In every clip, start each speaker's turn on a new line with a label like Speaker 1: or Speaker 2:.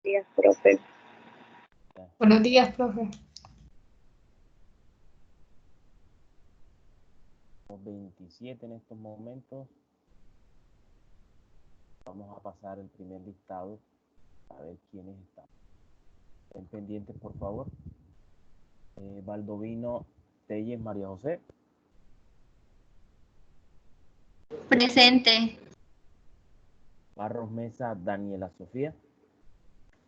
Speaker 1: días, profe.
Speaker 2: Buenos días, profe.
Speaker 3: 27 en estos momentos. Vamos a pasar el primer listado a ver quiénes están. Estén pendientes, por favor. Baldovino Telles María José.
Speaker 4: Presente.
Speaker 3: Barros Mesa Daniela Sofía.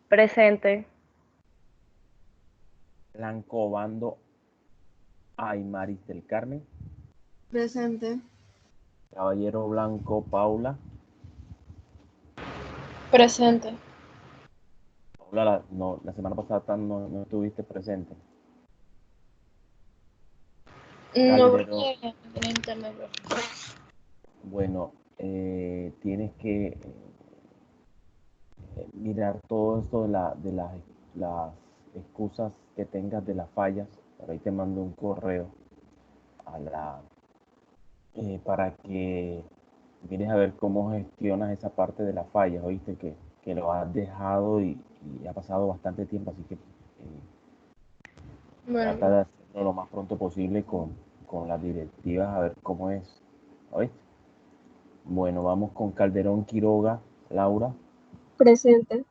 Speaker 1: Presente.
Speaker 3: Blanco Bando Aymaris del Carmen.
Speaker 5: Presente.
Speaker 3: Caballero Blanco Paula.
Speaker 2: Presente.
Speaker 3: Paula, la semana pasada no estuviste presente.
Speaker 2: No,
Speaker 3: Calderón.
Speaker 2: porque tenía internet, profe.
Speaker 3: Bueno, tienes que mirar todo esto de las excusas que tengas de las fallas. Por ahí te mando un correo para que mires a ver cómo gestionas esa parte de las fallas, oíste que lo has dejado y ha pasado bastante tiempo, así que trata de hacerlo lo más pronto posible con las directivas a ver cómo es, ¿oíste? Bueno, vamos con Calderón Quiroga, Laura.
Speaker 5: Presente.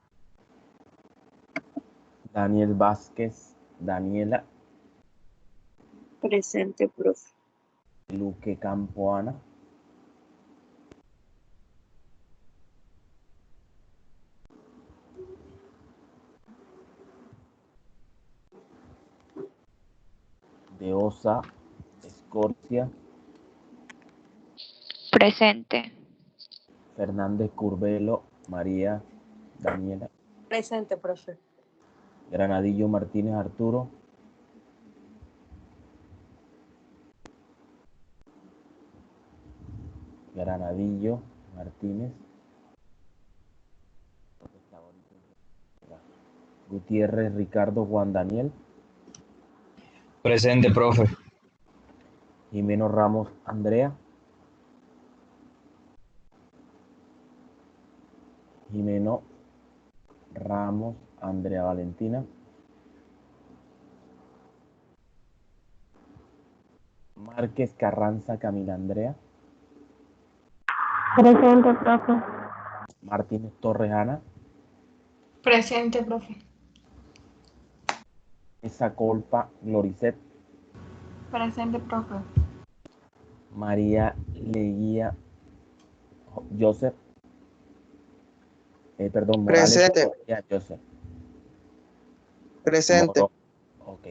Speaker 3: Daniel Vázquez, Daniela.
Speaker 1: Presente, profe.
Speaker 3: Luque Campo, Ana. De Osa Escorcia.
Speaker 4: Presente.
Speaker 3: Fernández Curbelo, María Daniela.
Speaker 5: Presente, profe.
Speaker 3: Granadillo Martínez Arturo. Granadillo Martínez. Gutiérrez Ricardo Juan Daniel.
Speaker 6: Presente, profe.
Speaker 3: Jimeno Ramos Andrea. Jimeno Ramos Andrea Valentina. Márquez Carranza Camila Andrea.
Speaker 1: Presente, profe.
Speaker 3: Martínez Torres Ana.
Speaker 2: Presente, profe.
Speaker 3: Esa Colpa Gloricet.
Speaker 2: Presente, profe.
Speaker 3: María Leguía Joseph. Perdón, Morales
Speaker 7: Presente.
Speaker 3: Leguía Joseph.
Speaker 7: Presente.
Speaker 3: Morón, ok.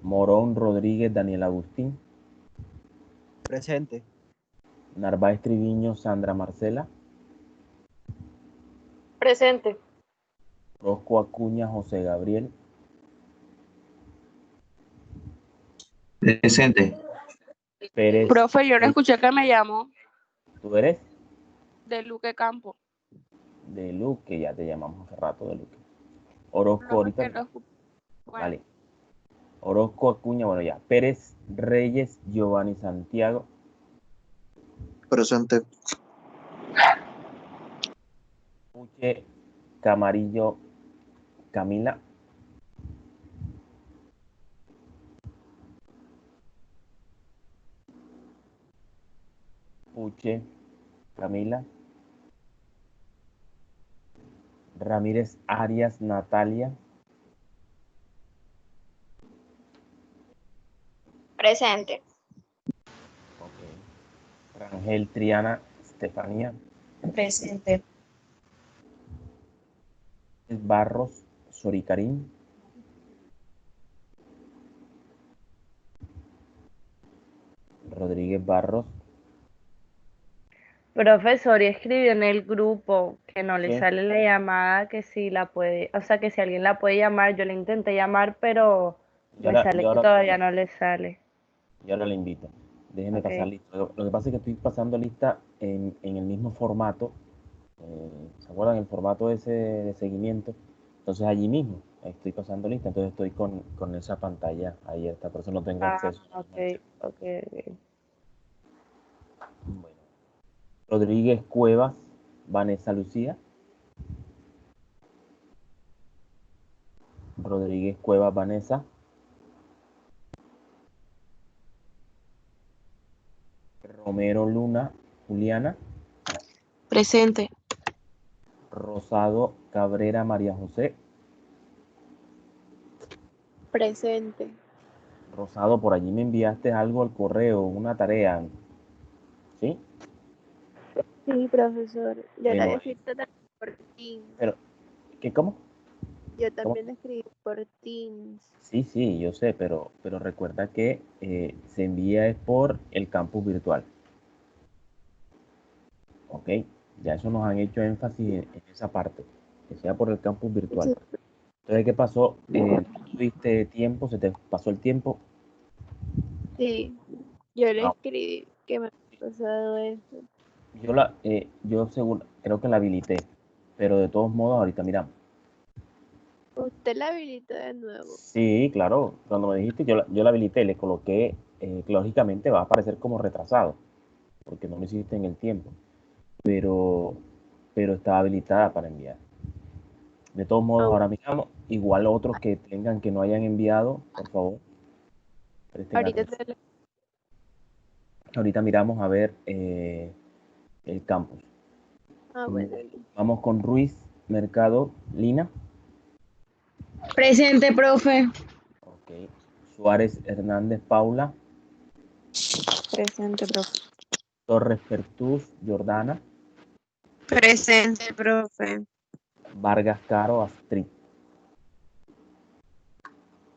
Speaker 3: Morón Rodríguez Daniel Agustín.
Speaker 7: Presente.
Speaker 3: Narváez Triviño Sandra Marcela.
Speaker 1: Presente.
Speaker 3: Rosco Acuña José Gabriel.
Speaker 6: Presente.
Speaker 3: Pérez.
Speaker 4: Profe, yo no escuché que me llamó
Speaker 3: ¿Tú eres?
Speaker 4: de Luque Campo.
Speaker 3: De Luque, ya te llamamos hace rato de Luque. Orozco
Speaker 4: Profe,
Speaker 3: ahorita.
Speaker 4: que no escuché. Bueno,
Speaker 3: Vale. Orozco Acuña, bueno ya. Pérez Reyes Giovanni Santiago.
Speaker 7: Presente.
Speaker 3: Puche Camarillo Camila. Puche Camila. Ramírez Arias Natalia.
Speaker 4: presente.
Speaker 3: Ok. Rangel Triana Estefanía.
Speaker 2: Presente.
Speaker 3: Barros Soricarín. Rodríguez Barros.
Speaker 1: Profesor, y escribió en el grupo que no le
Speaker 3: ¿Qué?
Speaker 1: sale la llamada, que si la puede, o sea, que si alguien la puede llamar, yo le intenté llamar, pero me sale que todavía no le sale.
Speaker 3: Y ahora le invito. Déjenme
Speaker 1: Ok.
Speaker 3: pasar lista. Lo que pasa es que estoy pasando lista en el mismo formato. ¿Se acuerdan? El formato ese de seguimiento. Entonces allí mismo estoy pasando lista. Entonces estoy con esa pantalla abierta. Por eso no tengo
Speaker 1: Ah,
Speaker 3: acceso.
Speaker 1: ok.
Speaker 3: Bueno. Rodríguez Cuevas, Vanessa Lucía. Rodríguez Cuevas Vanessa, Romero Luna Juliana,
Speaker 4: Presente.
Speaker 3: Rosado Cabrera María José.
Speaker 4: Presente.
Speaker 3: Rosado, por allí me enviaste algo al correo, una tarea, ¿sí?
Speaker 4: Sí, profesor. Yo la
Speaker 3: Bueno,
Speaker 4: había escrito también por Teams.
Speaker 3: pero, ¿qué, cómo?
Speaker 4: Yo
Speaker 3: ¿Cómo?
Speaker 4: también la escribí por Teams.
Speaker 3: Sí, sí, yo sé, pero recuerda que se envía es por el campus virtual, ¿ok? Ya eso nos han hecho énfasis en esa parte, que sea por el campus virtual.
Speaker 4: Sí.
Speaker 3: Entonces, ¿qué pasó? ¿No tuviste tiempo? ¿Se te pasó el tiempo?
Speaker 4: Sí, yo le
Speaker 3: Ah,
Speaker 4: escribí que me ha pasado esto.
Speaker 3: yo seguro, creo que la habilité, pero de todos modos, ahorita miramos.
Speaker 4: Usted la habilitó de nuevo.
Speaker 3: Sí, claro, cuando me dijiste, yo la habilité, le coloqué, que lógicamente va a aparecer como retrasado, porque no lo hiciste en el tiempo, pero, pero está habilitada para enviar. De todos modos, ahora miramos, igual otros que tengan que no hayan enviado, por favor, presten
Speaker 4: Ahorita
Speaker 3: atención.
Speaker 4: te lo...
Speaker 3: Ahorita miramos a ver el campus.
Speaker 4: bueno.
Speaker 3: Vamos con Ruiz Mercado Lina.
Speaker 2: Presente, profe.
Speaker 3: Ok. Suárez Hernández Paula.
Speaker 4: Presente, profe.
Speaker 3: Torres Pertús Jordana.
Speaker 4: Presente, profe.
Speaker 3: Vargas Caro Astrid.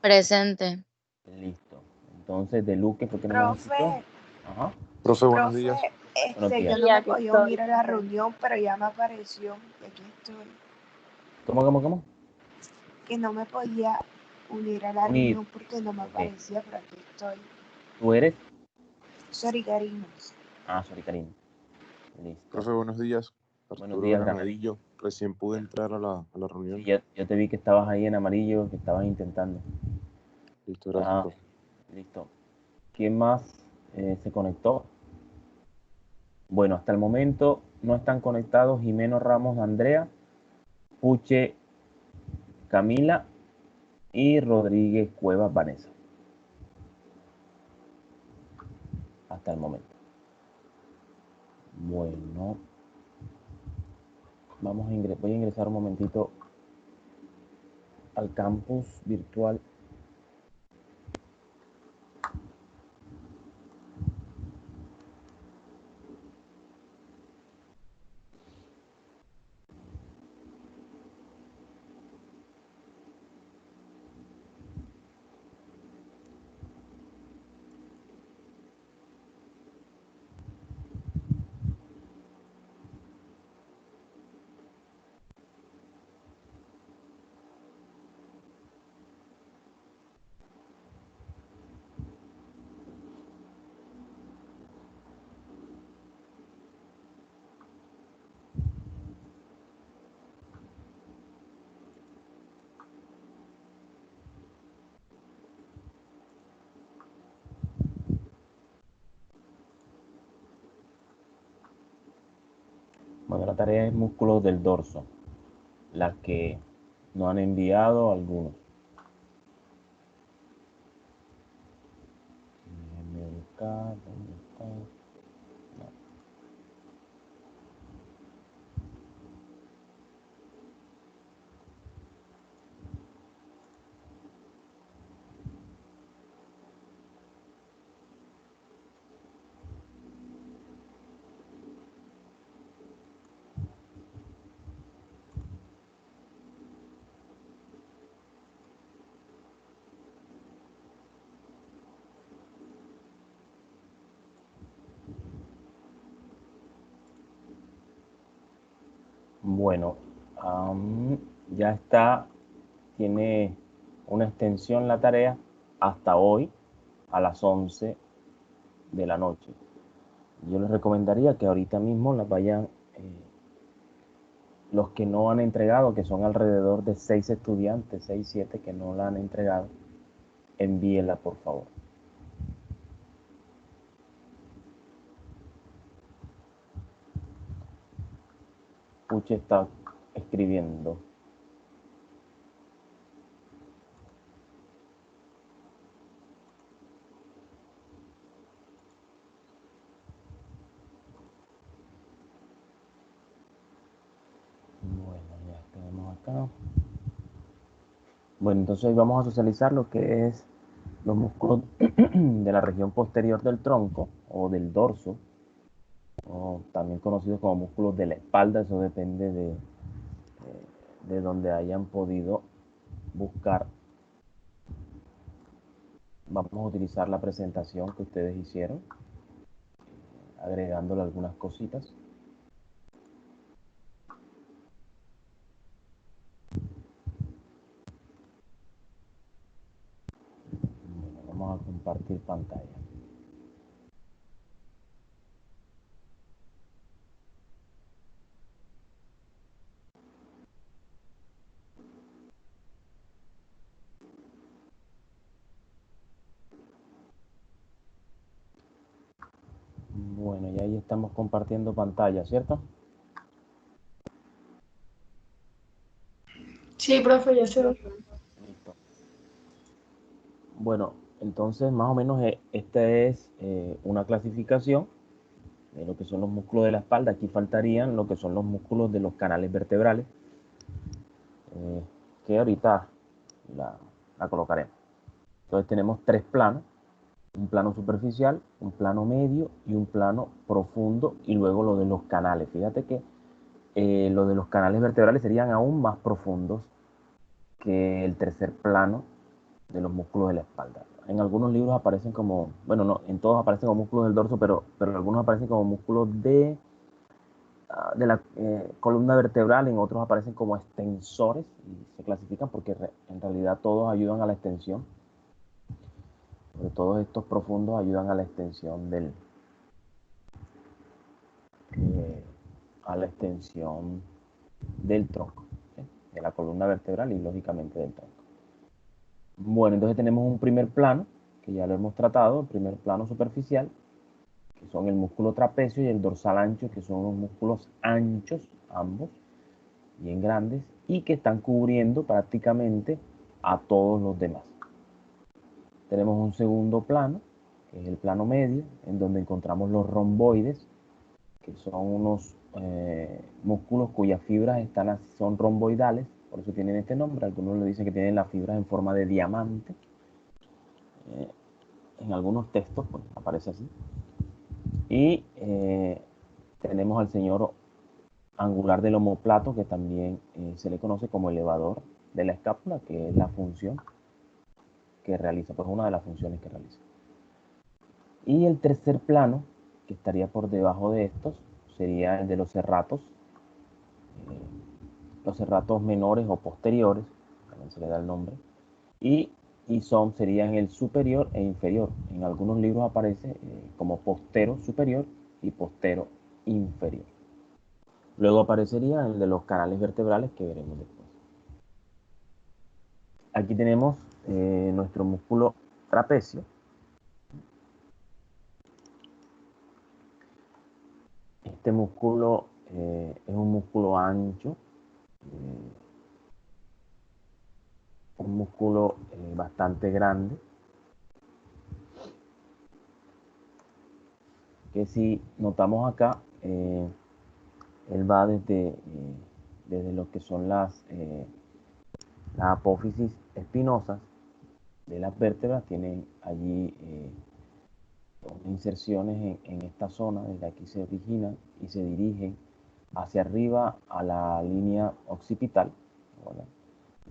Speaker 5: Presente.
Speaker 3: Listo. Entonces, de Luque fue que no nos escuchó.
Speaker 6: Profe,
Speaker 3: Ajá.
Speaker 6: profe, buenos
Speaker 2: Profe,
Speaker 6: días.
Speaker 3: Buenos
Speaker 6: Yo
Speaker 3: días.
Speaker 6: no
Speaker 4: Ya
Speaker 6: me
Speaker 4: que
Speaker 6: podía
Speaker 4: estoy.
Speaker 6: unir a la reunión, pero ya me apareció. Y aquí estoy.
Speaker 3: ¿Cómo?
Speaker 6: Que no me podía unir a la
Speaker 3: Unir.
Speaker 6: reunión porque no me
Speaker 3: Ok.
Speaker 6: aparecía, pero aquí estoy.
Speaker 3: ¿Tú eres?
Speaker 6: Sorry, Karina.
Speaker 3: Sorry, Karim. Listo.
Speaker 7: Profe, buenos días.
Speaker 3: Buenos
Speaker 7: Arturo
Speaker 3: días,
Speaker 7: en
Speaker 3: Granadino.
Speaker 7: amarillo. Recién pude entrar a la
Speaker 3: Sí,
Speaker 7: reunión.
Speaker 3: yo te vi que estabas ahí en amarillo, que estabas intentando.
Speaker 7: Listo, gracias, profe.
Speaker 3: Listo. ¿Quién más se conectó? Bueno, hasta el momento no están conectados Jimeno Ramos Andrea, Puche Camila y Rodríguez Cuevas Vanessa. Hasta el momento. Bueno, voy a ingresar un momentito al campus virtual. Bueno, la tarea es músculos del dorso, las que no han enviado algunos. Déjenme buscar, ¿dónde está? No. Bueno, ya está, tiene una extensión la tarea hasta hoy a las 11 de la noche. Yo les recomendaría que ahorita mismo las vayan, los que no han entregado, que son alrededor de 6 estudiantes, 6, 7 que no la han entregado, envíenla por favor. Puche está escribiendo. acá. Bueno, entonces hoy vamos a socializar lo que es los músculos de la región posterior del tronco o del dorso, o también conocidos como músculos de la espalda. Eso depende de donde hayan podido buscar. Vamos a utilizar la presentación que ustedes hicieron, agregándole algunas cositas. Bueno, vamos a compartir pantalla. Bueno, y ahí estamos compartiendo pantalla, ¿cierto?
Speaker 2: Sí, profe, ya se ve.
Speaker 3: Listo. Bueno, entonces más o menos esta es una clasificación de lo que son los músculos de la espalda. Aquí faltarían lo que son los músculos de los canales vertebrales, que ahorita la colocaremos. Entonces tenemos tres planos: un plano superficial, un plano medio y un plano profundo, y luego lo de los canales. Fíjate que lo de los canales vertebrales serían aún más profundos que el tercer plano de los músculos de la espalda. En algunos libros aparecen como, bueno, no, en todos aparecen como músculos del dorso, pero algunos aparecen como músculos de la columna vertebral, en otros aparecen como extensores, y se clasifican porque en realidad todos ayudan a la extensión. Pero todos estos profundos ayudan a la extensión del tronco, ¿sí? De la columna vertebral y lógicamente del tronco. Bueno, entonces tenemos un primer plano, que ya lo hemos tratado, el primer plano superficial, que son el músculo trapecio, y el dorsal ancho, que son los músculos anchos, ambos, bien grandes, y que están cubriendo prácticamente a todos los demás. Tenemos un segundo plano, que es el plano medio, en donde encontramos los romboides, que son unos músculos cuyas fibras son romboidales, por eso tienen este nombre. Algunos le dicen que tienen las fibras en forma de diamante. En algunos textos pues aparece así. Y tenemos al señor angular del omóplato, que también se le conoce como elevador de la escápula, que es la función que realiza, pues una de las funciones que realiza. Y el tercer plano, que estaría por debajo de estos, sería el de los serratos menores o posteriores, también se le da el nombre, y serían el superior e inferior. En algunos libros aparece como postero superior y postero inferior. Luego aparecería el de los canales vertebrales, que veremos después. Aquí tenemos nuestro músculo trapecio. Este músculo es un músculo ancho, un músculo bastante grande, que si notamos acá, él va desde lo que son las apófisis espinosas de las vértebras. Tienen allí inserciones en esta zona. Desde aquí se originan y se dirigen hacia arriba a la línea occipital, ¿verdad?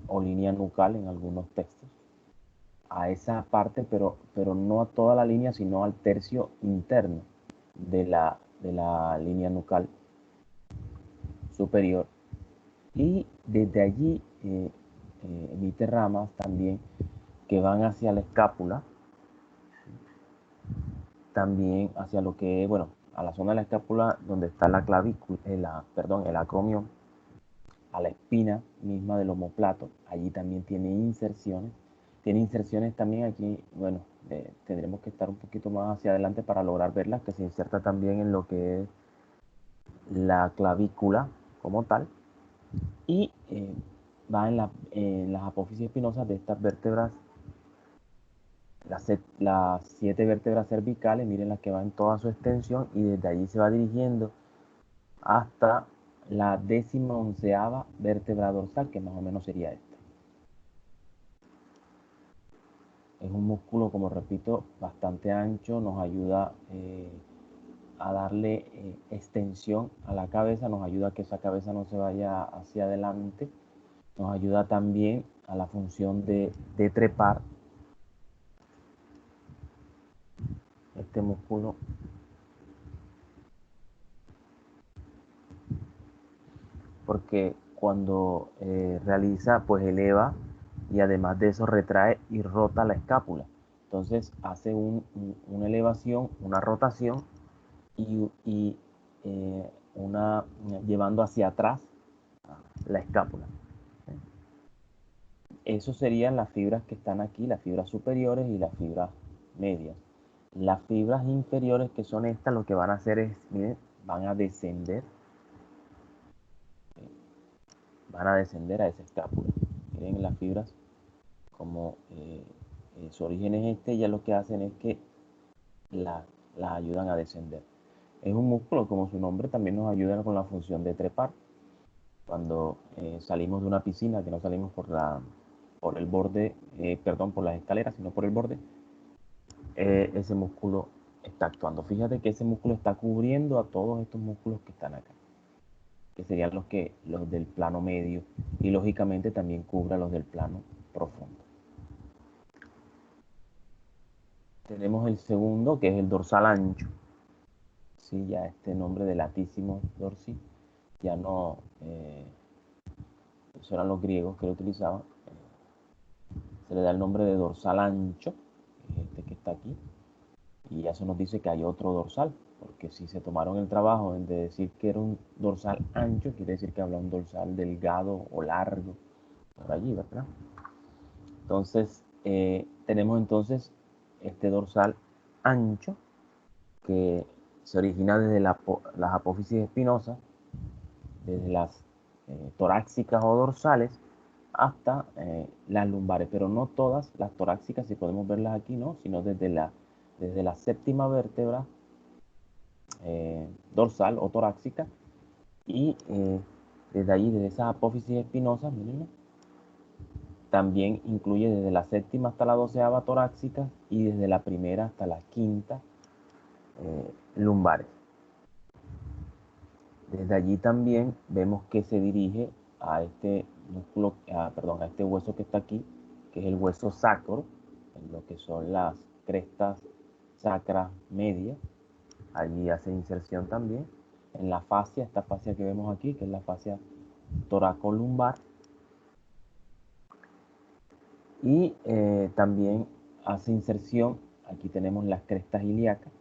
Speaker 3: O línea nucal en algunos textos, a esa parte, pero no a toda la línea, sino al tercio interno de la línea nucal superior. Y desde allí emite ramas también que van hacia la escápula, también hacia lo que, bueno, a la zona de la escápula donde está la clavícula, el acromión, a la espina misma del omóplato. Allí también tiene inserciones. Tiene inserciones también aquí, bueno, tendremos que estar un poquito más hacia adelante para lograr verlas, que se inserta también en lo que es la clavícula como tal, y va en las apófisis espinosas de estas vértebras, las 7 vértebras cervicales. Miren las que va en toda su extensión, y desde allí se va dirigiendo hasta la 11ª vértebra dorsal, que más o menos sería esta. Es un músculo, como repito, bastante ancho, nos ayuda a darle extensión a la cabeza, nos ayuda a que esa cabeza no se vaya hacia adelante, nos ayuda también a la función de trepar. Este músculo porque cuando realiza, pues eleva y además de eso retrae y rota la escápula. Entonces hace una elevación, una rotación y llevando hacia atrás la escápula. Eso serían las fibras que están aquí, las fibras superiores y las fibras medias. Las fibras inferiores, que son estas, lo que van a hacer es, miren, van a descender a esa escápula. Miren las fibras, como su origen es este, ya lo que hacen es que las ayudan a descender. Es un músculo, como su nombre, también nos ayuda con la función de trepar. Cuando salimos de una piscina, que no salimos por el borde, perdón, por las escaleras, sino por el borde, ese músculo está actuando. Fíjate que ese músculo está cubriendo a todos estos músculos que están acá, que serían los del plano medio, y lógicamente también cubre los del plano profundo. Tenemos el segundo, que es el dorsal ancho. Sí, ya este nombre de latissimus dorsi ya no, eso eran los griegos que lo utilizaban. Se le da el nombre de dorsal ancho, este que está aquí, y eso nos dice que hay otro dorsal, porque si se tomaron el trabajo de decir que era un dorsal ancho, quiere decir que habla un dorsal delgado o largo, por allí, ¿verdad? Entonces, tenemos entonces este dorsal ancho, que se origina desde las apófisis espinosas, desde las torácicas o dorsales, hasta las lumbares, pero no todas las torácicas, si podemos verlas aquí, no, sino desde la 7ª vértebra dorsal o torácica, y desde allí, desde esas apófisis espinosas, miren, también incluye desde la 7ª hasta la 12ª torácica y desde la 1ª hasta la 5ª lumbares. Desde allí también vemos que se dirige a este músculo, a este hueso que está aquí, que es el hueso sacro, en lo que son las crestas sacras medias. Allí hace inserción también en la fascia, esta fascia que vemos aquí, que es la fascia toracolumbar. Y también hace inserción, aquí tenemos las crestas ilíacas,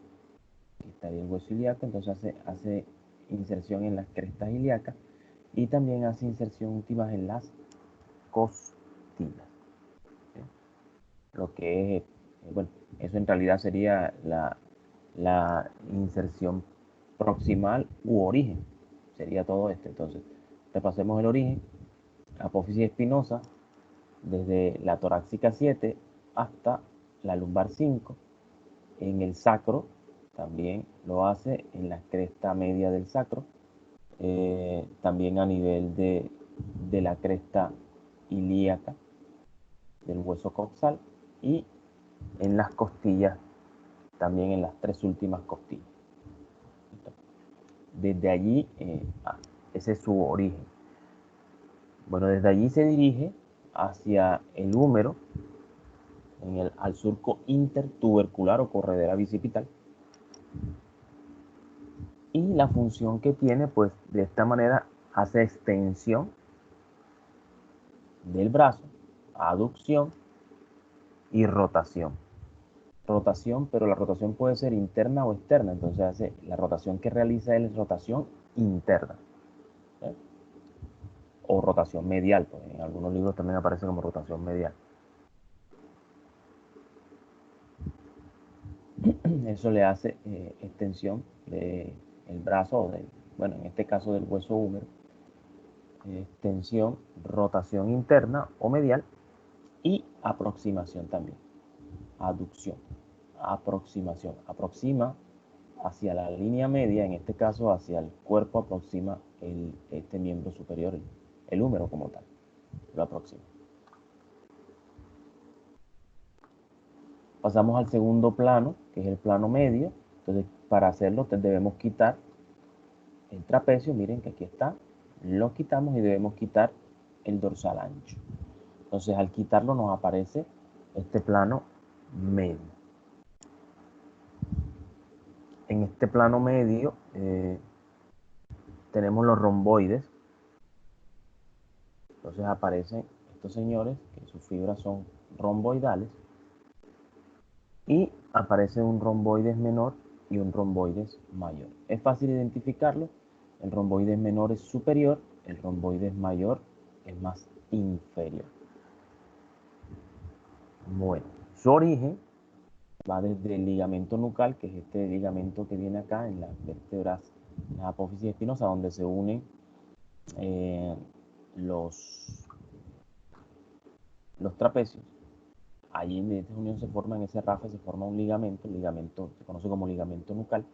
Speaker 3: aquí está el hueso ilíaco, entonces hace inserción en las crestas ilíacas y también hace inserción últimas en las costillas. ¿Sí? Lo que es, bueno, eso en realidad sería la inserción proximal u origen, sería todo esto. Entonces, repasemos el origen: apófisis espinosa, desde la torácica 7 hasta la lumbar 5. En el sacro también lo hace en la cresta media del sacro, también a nivel de la cresta ilíaca del hueso coxal, y en las costillas, también en las 3 últimas costillas. Desde allí, ese es su origen. Bueno, desde allí se dirige hacia el húmero, al surco intertubercular o corredera bicipital. Y la función que tiene, pues de esta manera hace extensión del brazo, aducción y rotación. Rotación, pero la rotación puede ser interna o externa, entonces la rotación que realiza él es rotación interna, ¿sí? O rotación medial, pues en algunos libros también aparece como rotación medial. Eso le hace extensión del brazo, bueno, en este caso del hueso húmero, extensión, rotación interna o medial, y aproximación también, aducción, aproximación, aproxima hacia la línea media, en este caso hacia el cuerpo, aproxima este miembro superior, el húmero como tal, lo aproxima. Pasamos al segundo plano, que es el plano medio. Entonces, para hacerlo debemos quitar el trapecio, miren que aquí está, lo quitamos y debemos quitar el dorsal ancho. Entonces, al quitarlo nos aparece este plano medio. En este plano medio tenemos los romboides. Entonces aparecen estos señores, que sus fibras son romboidales, y aparece un romboides menor y un romboides mayor. Es fácil identificarlo. El romboides menor es superior, el romboides mayor es más inferior. Bueno, su origen va desde el ligamento nucal, que es este ligamento que viene acá en las vértebras, en la apófisis espinosa, donde se unen los trapecios. Allí en esta unión se forma, en ese rafe se forma un ligamento, el ligamento se conoce como ligamento nucal,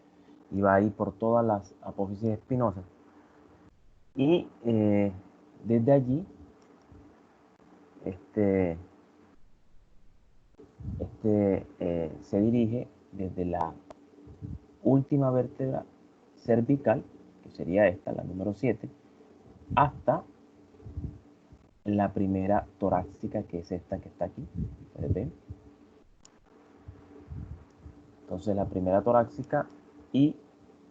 Speaker 3: y va ahí por todas las apófisis espinosas. Y desde allí, se dirige desde la última vértebra cervical, que sería esta, la número 7, hasta la primera torácica, que es esta que está aquí. ¿Ustedes ven? Entonces la primera torácica y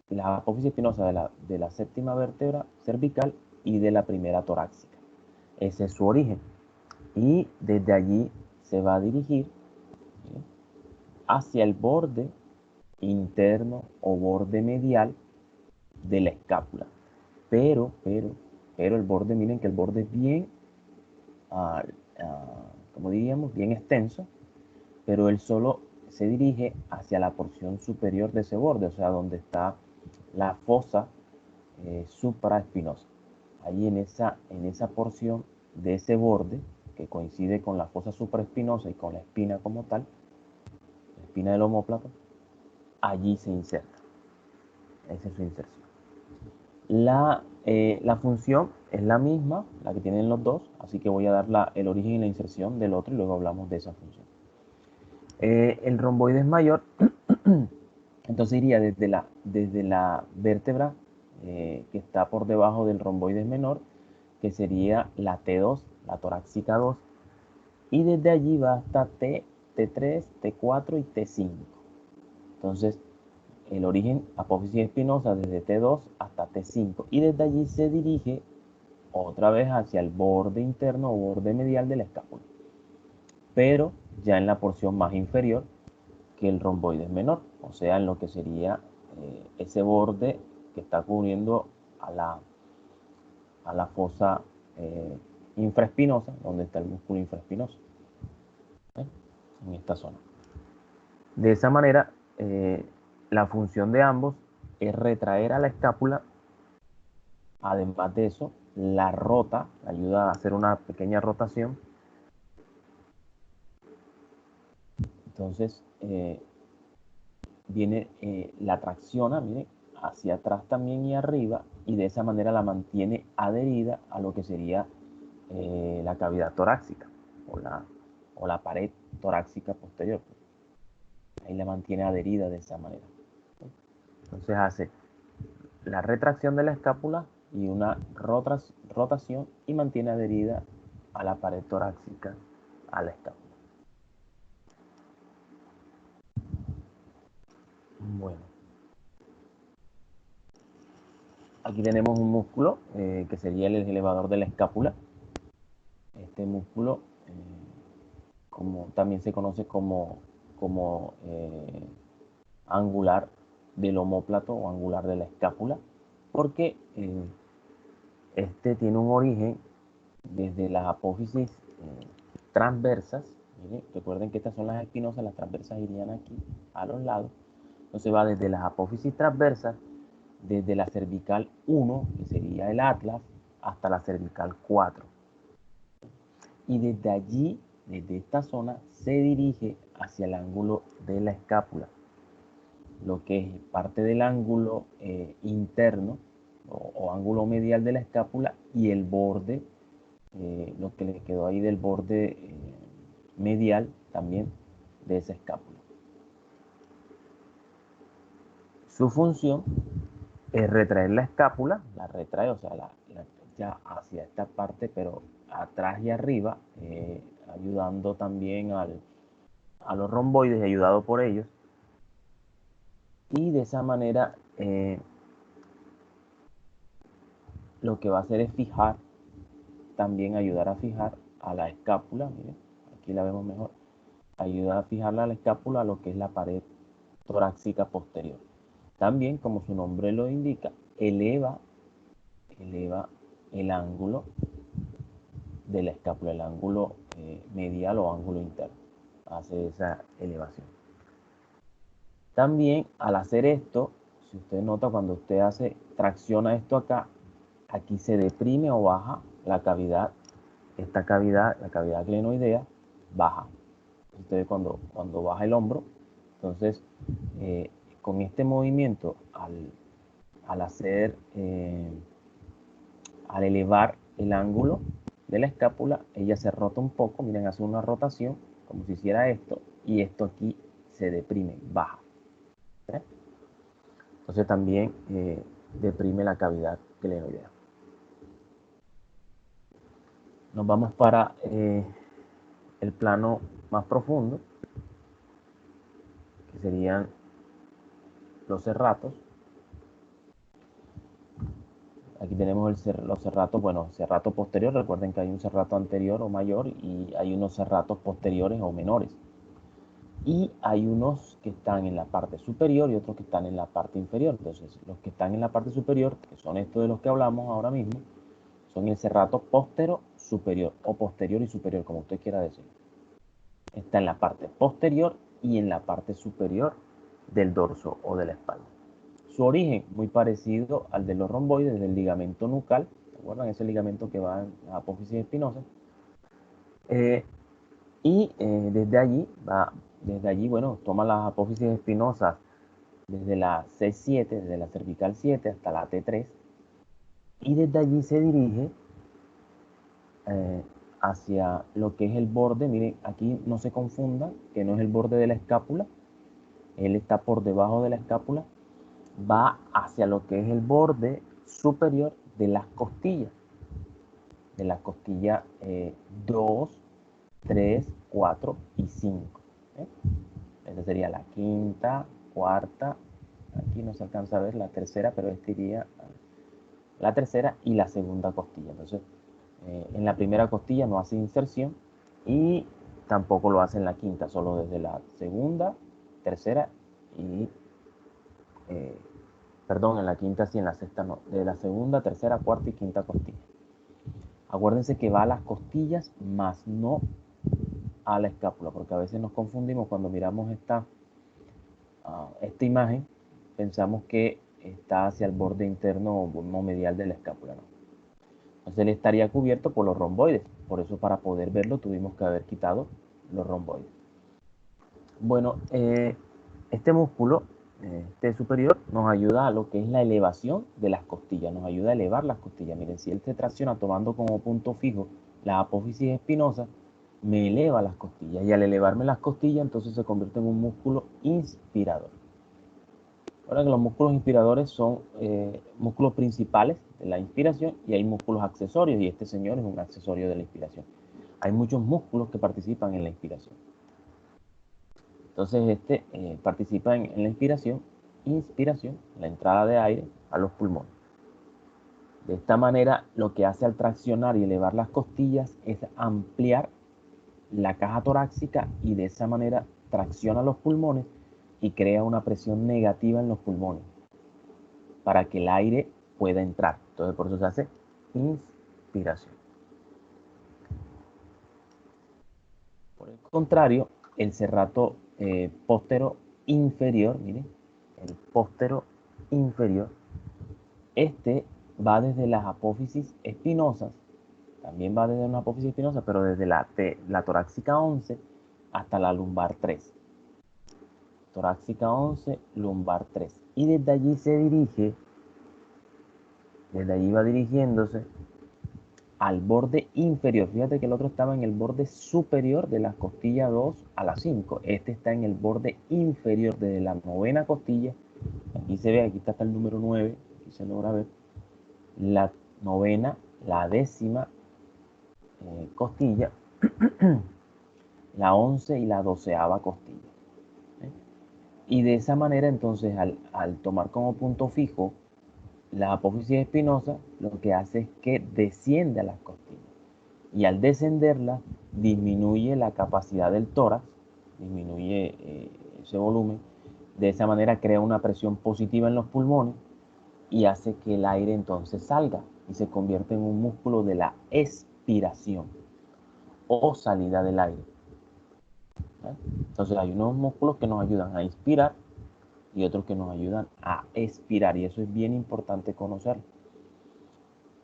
Speaker 3: la apófisis espinosa de la séptima vértebra cervical y de la primera torácica. Ese es su origen. Y desde allí se va a dirigir, ¿sí?, hacia el borde interno o borde medial de la escápula. Pero el borde, miren que el borde es bien, como diríamos, bien extenso, pero él solo se dirige hacia la porción superior de ese borde, o sea, donde está la fosa supraespinosa. Ahí en esa porción de ese borde, que coincide con la fosa supraespinosa y con la espina como tal, la espina del omóplato, allí se inserta. Esa es su inserción. La función es la misma, la que tienen los dos, así que voy a dar el origen y la inserción del otro y luego hablamos de esa función. El romboides mayor, entonces iría desde la vértebra que está por debajo del romboides menor, que sería la T2, la torácica 2, y desde allí va hasta T3, T4 y T5. Entonces, el origen, apófisis espinosa desde T2 hasta T5, y desde allí se dirige otra vez hacia el borde interno o borde medial de la escápula, pero ya en la porción más inferior que el romboides menor, o sea, en lo que sería ese borde que está cubriendo a la fosa infraespinosa, donde está el músculo infraespinoso, en esta zona. De esa manera, la función de ambos es retraer a la escápula. Además de eso, la rota, ayuda a hacer una pequeña rotación. Entonces, viene, la tracciona, miren, hacia atrás también y arriba, y de esa manera la mantiene adherida a lo que sería la cavidad torácica o la pared torácica posterior. Ahí la mantiene adherida de esa manera. Entonces hace la retracción de la escápula y una rotación y mantiene adherida a la pared torácica, a la escápula. Bueno, aquí tenemos un músculo que sería el elevador de la escápula. Este músculo también se conoce como angular del omóplato o angular de la escápula, porque este tiene un origen desde las apófisis transversas. Miren, recuerden que estas son las espinosas, las transversas irían aquí a los lados. Entonces va desde las apófisis transversas, desde la cervical 1, que sería el atlas, hasta la cervical 4. Y desde allí, desde esta zona, se dirige hacia el ángulo de la escápula. lo que es parte del ángulo interno o ángulo medial de la escápula y el borde, lo que le quedó ahí del borde medial también de esa escápula. Su función es retraer la escápula, la retrae, o sea, ya hacia esta parte, pero atrás y arriba, ayudando también a los romboides, ayudado por ellos. Y de esa manera lo que va a hacer es fijar, también ayudar a fijar a la escápula, miren, aquí la vemos mejor, ayudar a fijarla a la escápula a lo que es la pared torácica posterior. También, como su nombre lo indica, eleva el ángulo de la escápula, el ángulo medial o ángulo interno, hace esa elevación. También al hacer esto, si usted nota, cuando usted tracciona esto acá, aquí se deprime o baja la cavidad, esta cavidad, la cavidad glenoidea, baja. Usted cuando baja el hombro, entonces con este movimiento, al elevar el ángulo de la escápula, ella se rota un poco, miren, hace una rotación, como si hiciera esto, y esto aquí se deprime, baja. ¿Sí? Entonces también deprime la cavidad glenoidea. Nos vamos para el plano más profundo, que serían los serratos. Aquí tenemos los serratos, bueno, serrato posterior, recuerden que hay un serrato anterior o mayor y hay unos serratos posteriores o menores. Y hay unos que están en la parte superior y otros que están en la parte inferior. Entonces, los que están en la parte superior, que son estos de los que hablamos ahora mismo, son el serrato postero superior o posterior y superior, como usted quiera decir. Está en la parte posterior y en la parte superior del dorso o de la espalda. Su origen, muy parecido al de los romboides, del ligamento nucal. ¿Recuerdan ese ligamento que va en la apófisis espinosa? Desde allí, bueno, toma las apófisis espinosas desde la C7, desde la cervical 7 hasta la T3, y desde allí se dirige hacia lo que es el borde. Miren, aquí no se confundan, que no es el borde de la escápula, él está por debajo de la escápula, va hacia lo que es el borde superior de las costillas, 2, 3, 4 y 5. Esta sería la quinta, cuarta, aquí no se alcanza a ver la tercera, pero este iría la tercera y la segunda costilla. Entonces, en la primera costilla no hace inserción y tampoco lo hace en la quinta, solo desde la segunda, tercera y en la quinta sí, en la sexta no, de la segunda, tercera, cuarta y quinta costilla. Acuérdense que va a las costillas más no a la escápula, porque a veces nos confundimos cuando miramos esta imagen, pensamos que está hacia el borde interno o medial de la escápula, ¿no? Entonces él estaría cubierto por los romboides, por eso para poder verlo tuvimos que haber quitado los romboides. Bueno, este músculo, este superior, nos ayuda a lo que es la elevación de las costillas, nos ayuda a elevar las costillas. Miren, si él se tracciona tomando como punto fijo la apófisis espinosa, me eleva las costillas, y al elevarme las costillas, entonces se convierte en un músculo inspirador. Ahora que los músculos inspiradores son músculos principales de la inspiración y hay músculos accesorios, y este señor es un accesorio de la inspiración. Hay muchos músculos que participan en la inspiración. Entonces este participa en la inspiración, la entrada de aire a los pulmones. De esta manera, lo que hace al traccionar y elevar las costillas es ampliar la caja torácica y de esa manera tracciona los pulmones y crea una presión negativa en los pulmones para que el aire pueda entrar. Entonces por eso se hace inspiración. Por el contrario, el serrato póstero inferior, miren, el póstero inferior, este va desde las apófisis espinosas, también va desde una apófisis espinosa, pero desde la torácica 11 hasta la lumbar 3. torácica 11, lumbar 3. Y desde allí se dirige, desde allí va dirigiéndose al borde inferior. Fíjate que el otro estaba en el borde superior de la costilla 2 a la 5. Este está en el borde inferior desde la 9ª costilla. Aquí se ve, aquí está hasta el número 9, aquí se logra ver. La 9ª, la 10ª costilla, la 11 y la 12ª costilla. Y de esa manera, entonces, al tomar como punto fijo la apófisis espinosa, lo que hace es que desciende a las costillas. Y al descenderla, disminuye la capacidad del tórax, disminuye ese volumen. De esa manera crea una presión positiva en los pulmones y hace que el aire entonces salga y se convierte en un músculo de la expiración o salida del aire. Entonces hay unos músculos que nos ayudan a inspirar y otros que nos ayudan a expirar, y eso es bien importante conocerlo.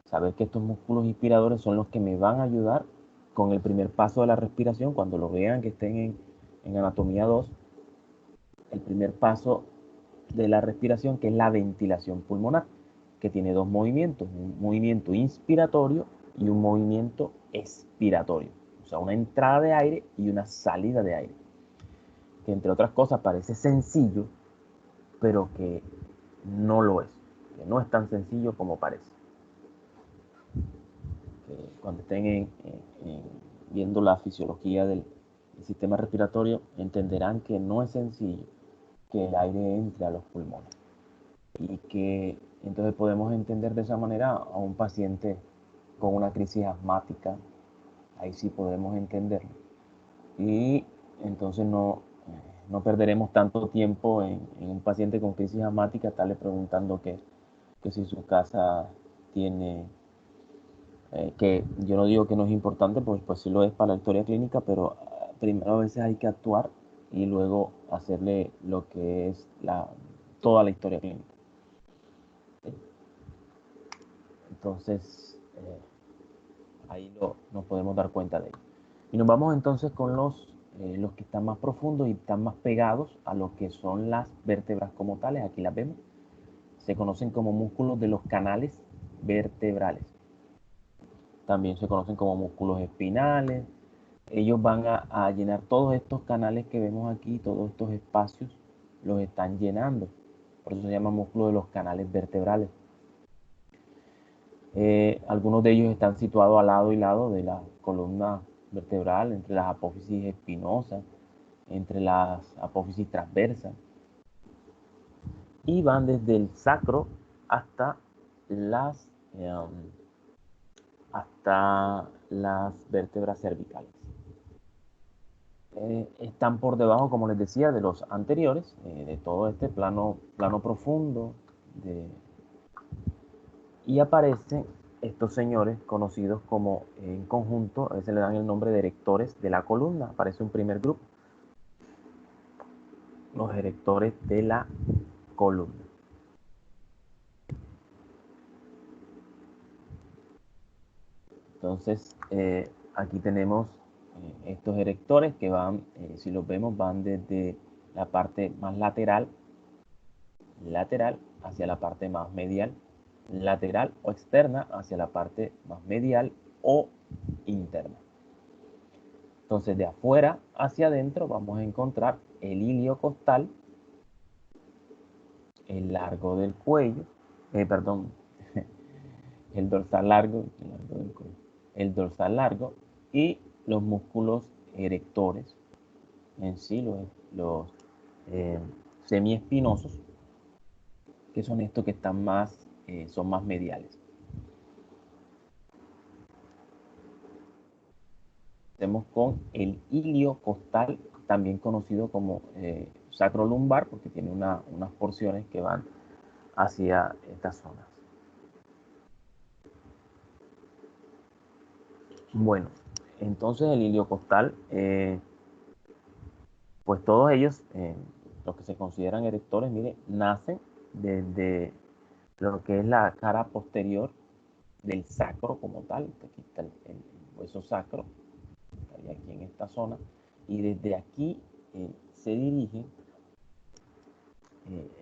Speaker 3: Saber que estos músculos inspiradores son los que me van a ayudar con el primer paso de la respiración. Cuando lo vean que estén en anatomía 2, el primer paso de la respiración, que es la ventilación pulmonar, que tiene dos movimientos, un movimiento inspiratorio y un movimiento expiratorio, o sea, una entrada de aire y una salida de aire, que entre otras cosas parece sencillo, pero que no lo es, que no es tan sencillo como parece. Cuando estén viendo la fisiología del sistema respiratorio, entenderán que no es sencillo que el aire entre a los pulmones, y que entonces podemos entender de esa manera a un paciente con una crisis asmática. Ahí sí podemos entenderlo, y entonces no perderemos tanto tiempo en un paciente con crisis asmática, estarle preguntando que si su casa tiene, que yo no digo que no es importante, pues sí lo es para la historia clínica, pero primero a veces hay que actuar y luego hacerle lo que es toda la historia clínica. Entonces, ahí nos podemos dar cuenta de ello. Y nos vamos entonces con los que están más profundos y están más pegados a lo que son las vértebras como tales. Aquí las vemos. Se conocen como músculos de los canales vertebrales. También se conocen como músculos espinales. Ellos van a llenar todos estos canales que vemos aquí, todos estos espacios, los están llenando. Por eso se llama músculo de los canales vertebrales. Algunos de ellos están situados al lado y lado de la columna vertebral, entre las apófisis espinosas, entre las apófisis transversas, y van desde el sacro hasta las vértebras cervicales. Están por debajo, como les decía, de los anteriores, de todo este plano profundo, y aparecen estos señores conocidos como, en conjunto, a veces le dan el nombre de erectores de la columna. Aparece un primer grupo, los erectores de la columna. Entonces, aquí tenemos estos erectores que van, si los vemos, van desde la parte más lateral hacia la parte más medial, lateral o externa hacia la parte más medial o interna. Entonces, de afuera hacia adentro vamos a encontrar el ilio costal, el largo del cuello, el dorsal largo, el dorsal largo, y los músculos erectores en sí, los semiespinosos, que son estos que están son más mediales. Hacemos con el ilio costal, también conocido como sacrolumbar, porque tiene unas porciones que van hacia estas zonas. Bueno, entonces el ilio costal, pues todos ellos, los que se consideran erectores, mire, nacen desde lo que es la cara posterior del sacro como tal. Aquí está el hueso sacro, estaría aquí en esta zona, y desde aquí se dirigen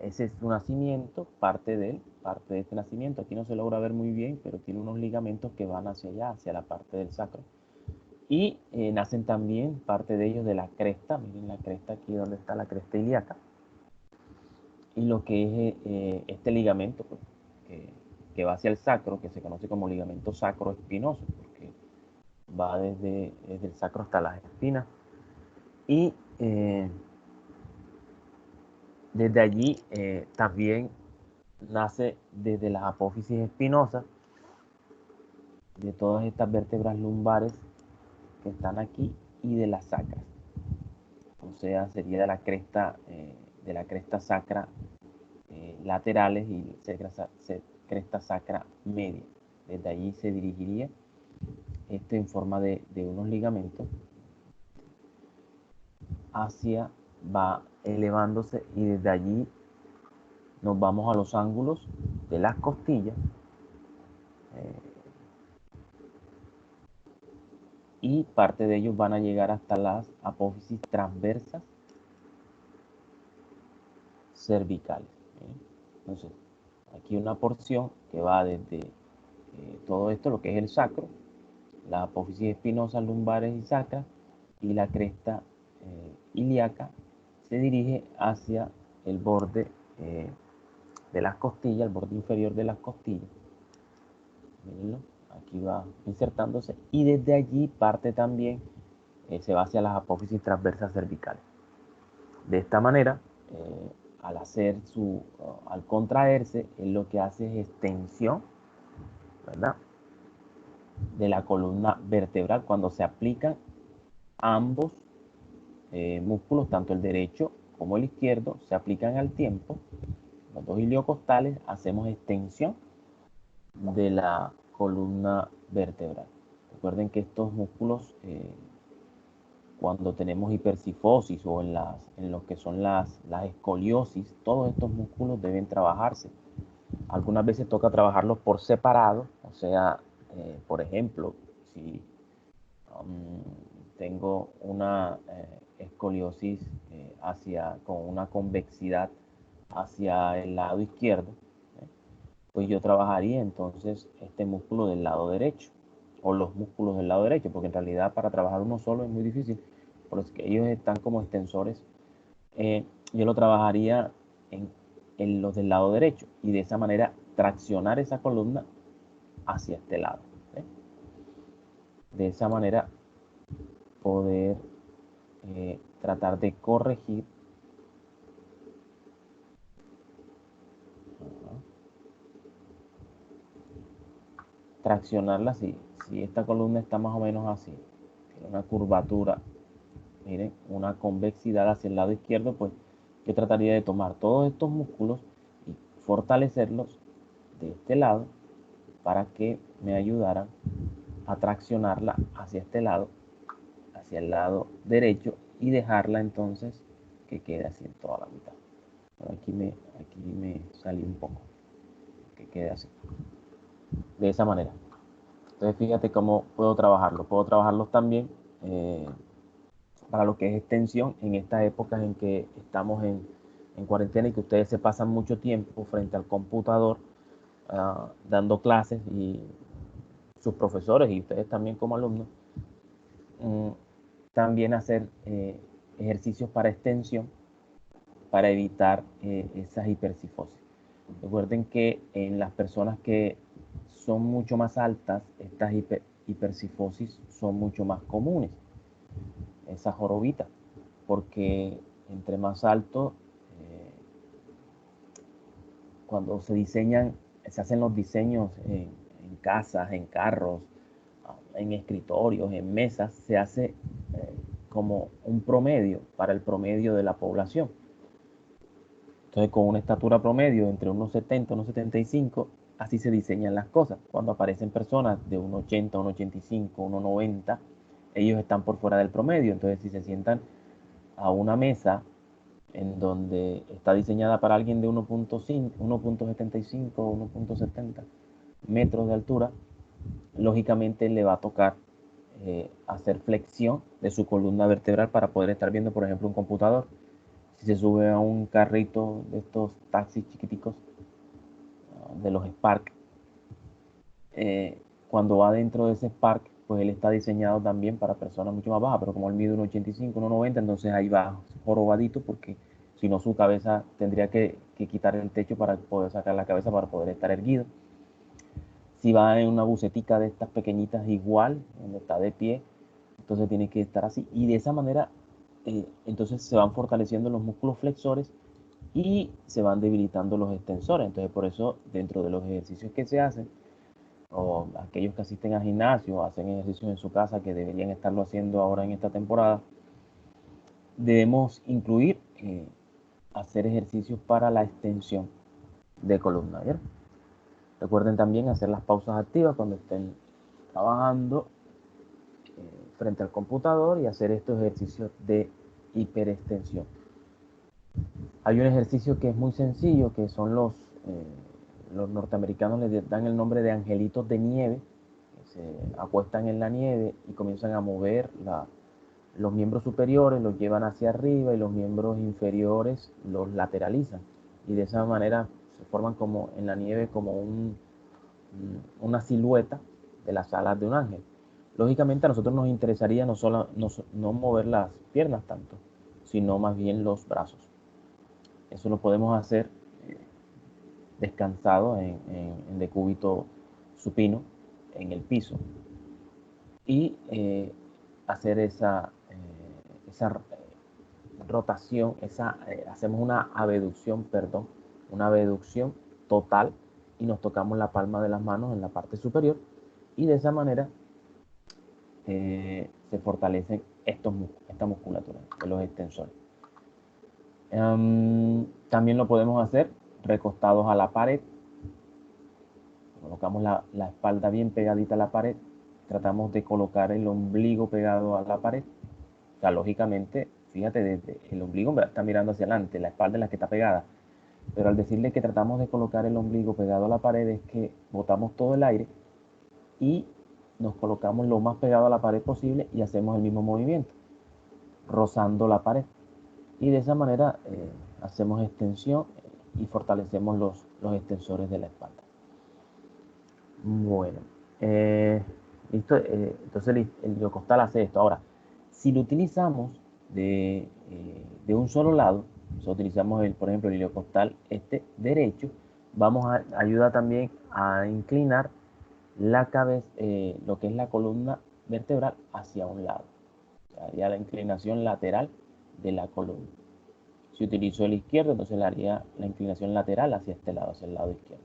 Speaker 3: ese es su nacimiento, parte de este nacimiento. Aquí no se logra ver muy bien, pero tiene unos ligamentos que van hacia allá, hacia la parte del sacro. Y nacen también parte de ellos de la cresta. Miren la cresta aquí donde está la cresta ilíaca. Y lo que es este ligamento pues, que va hacia el sacro, que se conoce como ligamento sacroespinoso, porque va desde el sacro hasta las espinas. Y desde allí también nace desde las apófisis espinosas, de todas estas vértebras lumbares que están aquí y de las sacras. O sea, sería de la cresta sacra laterales y cresta sacra media. Desde allí se dirigiría en forma de unos ligamentos va elevándose y desde allí nos vamos a los ángulos de las costillas y parte de ellos van a llegar hasta las apófisis transversas cervicales. Entonces, aquí una porción que va desde todo esto, lo que es el sacro, las apófisis espinosas, lumbares y sacras, y la cresta ilíaca se dirige hacia el borde de las costillas, el borde inferior de las costillas. Mírenlo, aquí va insertándose y desde allí parte también, se va hacia las apófisis transversas cervicales. De esta manera, al contraerse, él lo que hace es extensión, ¿verdad?, de la columna vertebral cuando se aplican ambos músculos, tanto el derecho como el izquierdo, se aplican al tiempo. Los dos iliocostales hacemos extensión de la columna vertebral. Recuerden que estos músculos, cuando tenemos hipercifosis o en lo que son las escoliosis, todos estos músculos deben trabajarse. Algunas veces toca trabajarlos por separado, o sea, por ejemplo, si tengo una escoliosis con una convexidad hacia el lado izquierdo, pues yo trabajaría entonces este músculo del lado derecho o los músculos del lado derecho, porque en realidad para trabajar uno solo es muy difícil, por eso que ellos están como extensores. Yo lo trabajaría en los del lado derecho y de esa manera traccionar esa columna hacia este lado. De esa manera poder tratar de corregir traccionarla si esta columna está más o menos así, tiene una curvatura, miren, una convexidad hacia el lado izquierdo, pues yo trataría de tomar todos estos músculos y fortalecerlos de este lado para que me ayudaran a traccionarla hacia este lado, hacia el lado derecho, y dejarla entonces que quede así en toda la mitad. Pero aquí me salí un poco, que quede así, de esa manera. Entonces fíjate cómo puedo trabajarlo. Puedo trabajarlos también para lo que es extensión en estas épocas en que estamos en cuarentena y que ustedes se pasan mucho tiempo frente al computador dando clases, y sus profesores y ustedes también como alumnos, también hacer ejercicios para extensión para evitar esas hipercifosis. Recuerden que en las personas que son mucho más altas, estas hipercifosis son mucho más comunes, esa jorobita, porque entre más alto, cuando se hacen los diseños en casas, en carros, en escritorios, en mesas, se hace como un promedio para el promedio de la población. Entonces, con una estatura promedio entre unos 70 y unos 75, así se diseñan las cosas. Cuando aparecen personas de 1,80, 1,85, 1,90, ellos están por fuera del promedio. Entonces, si se sientan a una mesa en donde está diseñada para alguien de 1,75, 1,70 metros de altura, lógicamente le va a tocar hacer flexión de su columna vertebral para poder estar viendo, por ejemplo, un computador. Si se sube a un carrito de estos taxis chiquiticos, de los Spark, cuando va dentro de ese Spark, pues él está diseñado también para personas mucho más bajas, pero como él mide 1,85, 1,90, entonces ahí va jorobadito, porque si no su cabeza tendría que quitar el techo para poder sacar la cabeza para poder estar erguido. Si va en una bucetica de estas pequeñitas igual, donde está de pie, entonces tiene que estar así. Y de esa manera, entonces se van fortaleciendo los músculos flexores y se van debilitando los extensores. Entonces por eso dentro de los ejercicios que se hacen, o aquellos que asisten al gimnasio o hacen ejercicios en su casa que deberían estarlo haciendo ahora en esta temporada, debemos incluir hacer ejercicios para la extensión de columna. ¿Bien? Recuerden también hacer las pausas activas cuando estén trabajando frente al computador y hacer estos ejercicios de hiperextensión. Hay un ejercicio que es muy sencillo, que son los norteamericanos les dan el nombre de angelitos de nieve, que se acuestan en la nieve y comienzan a mover los miembros superiores, los llevan hacia arriba y los miembros inferiores los lateralizan. Y de esa manera se forman como en la nieve como una silueta de las alas de un ángel. Lógicamente a nosotros nos interesaría no mover las piernas tanto, sino más bien los brazos. Eso lo podemos hacer descansado en decúbito supino en el piso y hacer esa rotación, hacemos una abducción total y nos tocamos la palma de las manos en la parte superior y de esa manera se fortalecen esta musculatura de los extensores. También lo podemos hacer recostados a la pared. Colocamos la espalda bien pegadita a la pared. Tratamos de colocar el ombligo pegado a la pared. O sea, lógicamente, fíjate, desde el ombligo está mirando hacia adelante, la espalda es la que está pegada. Pero al decirle que tratamos de colocar el ombligo pegado a la pared es que botamos todo el aire y nos colocamos lo más pegado a la pared posible y hacemos el mismo movimiento, rozando la pared. Y de esa manera hacemos extensión y fortalecemos los extensores de la espalda. Bueno, listo. Entonces el iliocostal hace esto. Ahora, si lo utilizamos de un solo lado, o sea, utilizamos por ejemplo el iliocostal derecho, ayuda también a inclinar la cabeza, lo que es la columna vertebral hacia un lado. O sea, haría la inclinación lateral de la columna. Si utilizo el izquierdo, entonces le haría la inclinación lateral hacia este lado, hacia el lado izquierdo.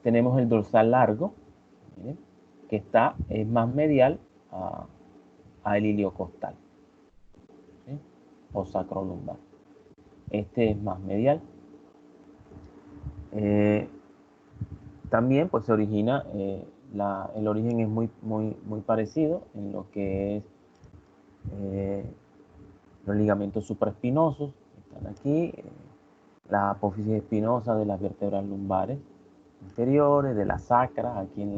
Speaker 3: Tenemos el dorsal largo, miren, que es más medial al iliocostal, ¿sí? O sacrolumbar. Este es más medial. También pues se origina, el origen es muy parecido en lo que es los ligamentos supraespinosos, están aquí, la apófisis espinosa de las vértebras lumbares inferiores, de la sacra, aquí en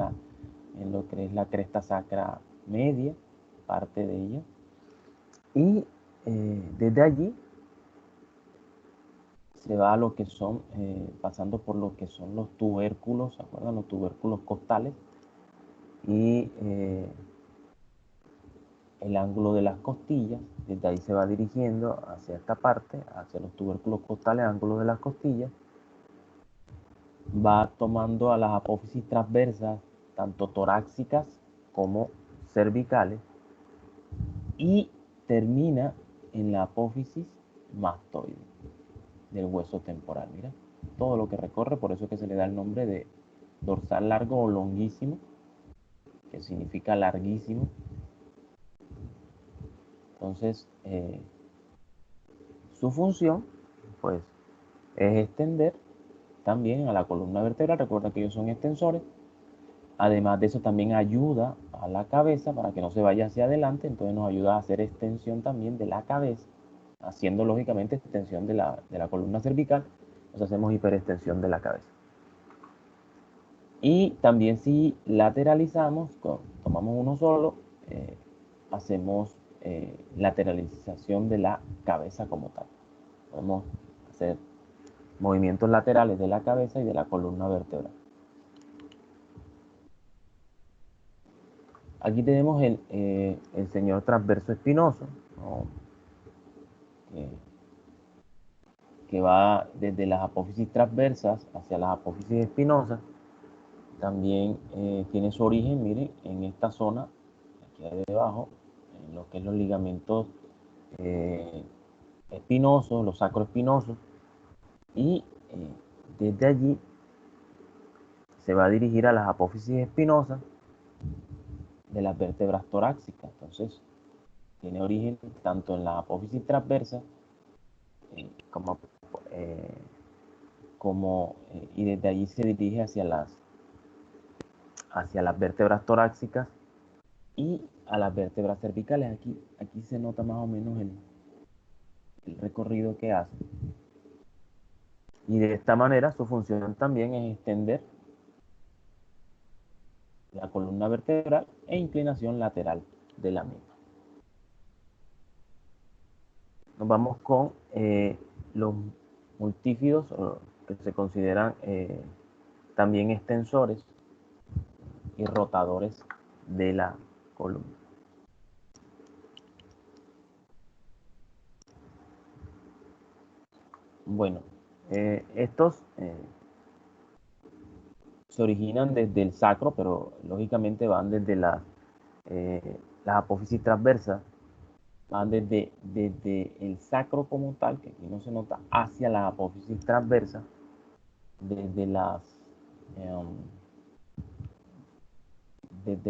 Speaker 3: lo que es la cresta sacra media, parte de ella. Y desde allí se va a lo que son, pasando por lo que son los tubérculos, ¿se acuerdan? Los tubérculos costales y el ángulo de las costillas, desde ahí se va dirigiendo hacia esta parte, hacia los tubérculos costales, ángulo de las costillas, va tomando a las apófisis transversas, tanto torácicas como cervicales, y termina en la apófisis mastoide del hueso temporal. Mira, todo lo que recorre, por eso es que se le da el nombre de dorsal largo o longuísimo, que significa larguísimo. Entonces, su función, pues, es extender también a la columna vertebral. Recuerda que ellos son extensores. Además de eso, también ayuda a la cabeza para que no se vaya hacia adelante. Entonces nos ayuda a hacer extensión también de la cabeza, haciendo lógicamente extensión de la columna cervical. Nos hacemos hiperextensión de la cabeza. Y también si lateralizamos, tomamos uno solo, hacemos lateralización de la cabeza como tal. Podemos hacer movimientos laterales de la cabeza y de la columna vertebral. Aquí tenemos el señor transverso espinoso, ¿no? Que va desde las apófisis transversas hacia las apófisis espinosas. También tiene su origen, miren, en esta zona, aquí debajo, en lo que es los ligamentos espinosos, los sacroespinosos, y desde allí se va a dirigir a las apófisis espinosas de las vértebras torácicas. Entonces, tiene origen tanto en la apófisis transversa y desde allí se dirige hacia las vértebras torácicas y a las vértebras cervicales. Aquí se nota más o menos el recorrido que hace. Y de esta manera su función también es extender la columna vertebral e inclinación lateral de la misma. Nos vamos con los multífidos, que se consideran también extensores y rotadores de la columna. Bueno, estos se originan desde el sacro, pero lógicamente van desde las apófisis transversas, van desde el sacro como tal, que aquí no se nota, hacia las apófisis transversas, desde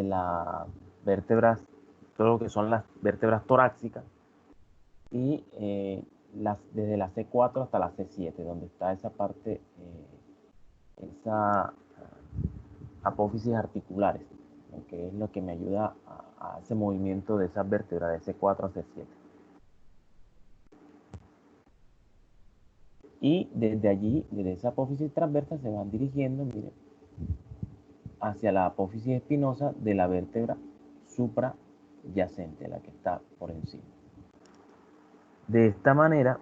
Speaker 3: las vértebras, todo lo que son las vértebras torácicas, y desde la C4 hasta la C7, donde está esa parte, esa apófisis articulares, que es lo que me ayuda a ese movimiento de esas vértebras de C4 a C7. Y desde allí, desde esa apófisis transversa, se van dirigiendo, miren, hacia la apófisis espinosa de la vértebra suprayacente, la que está por encima. De esta manera,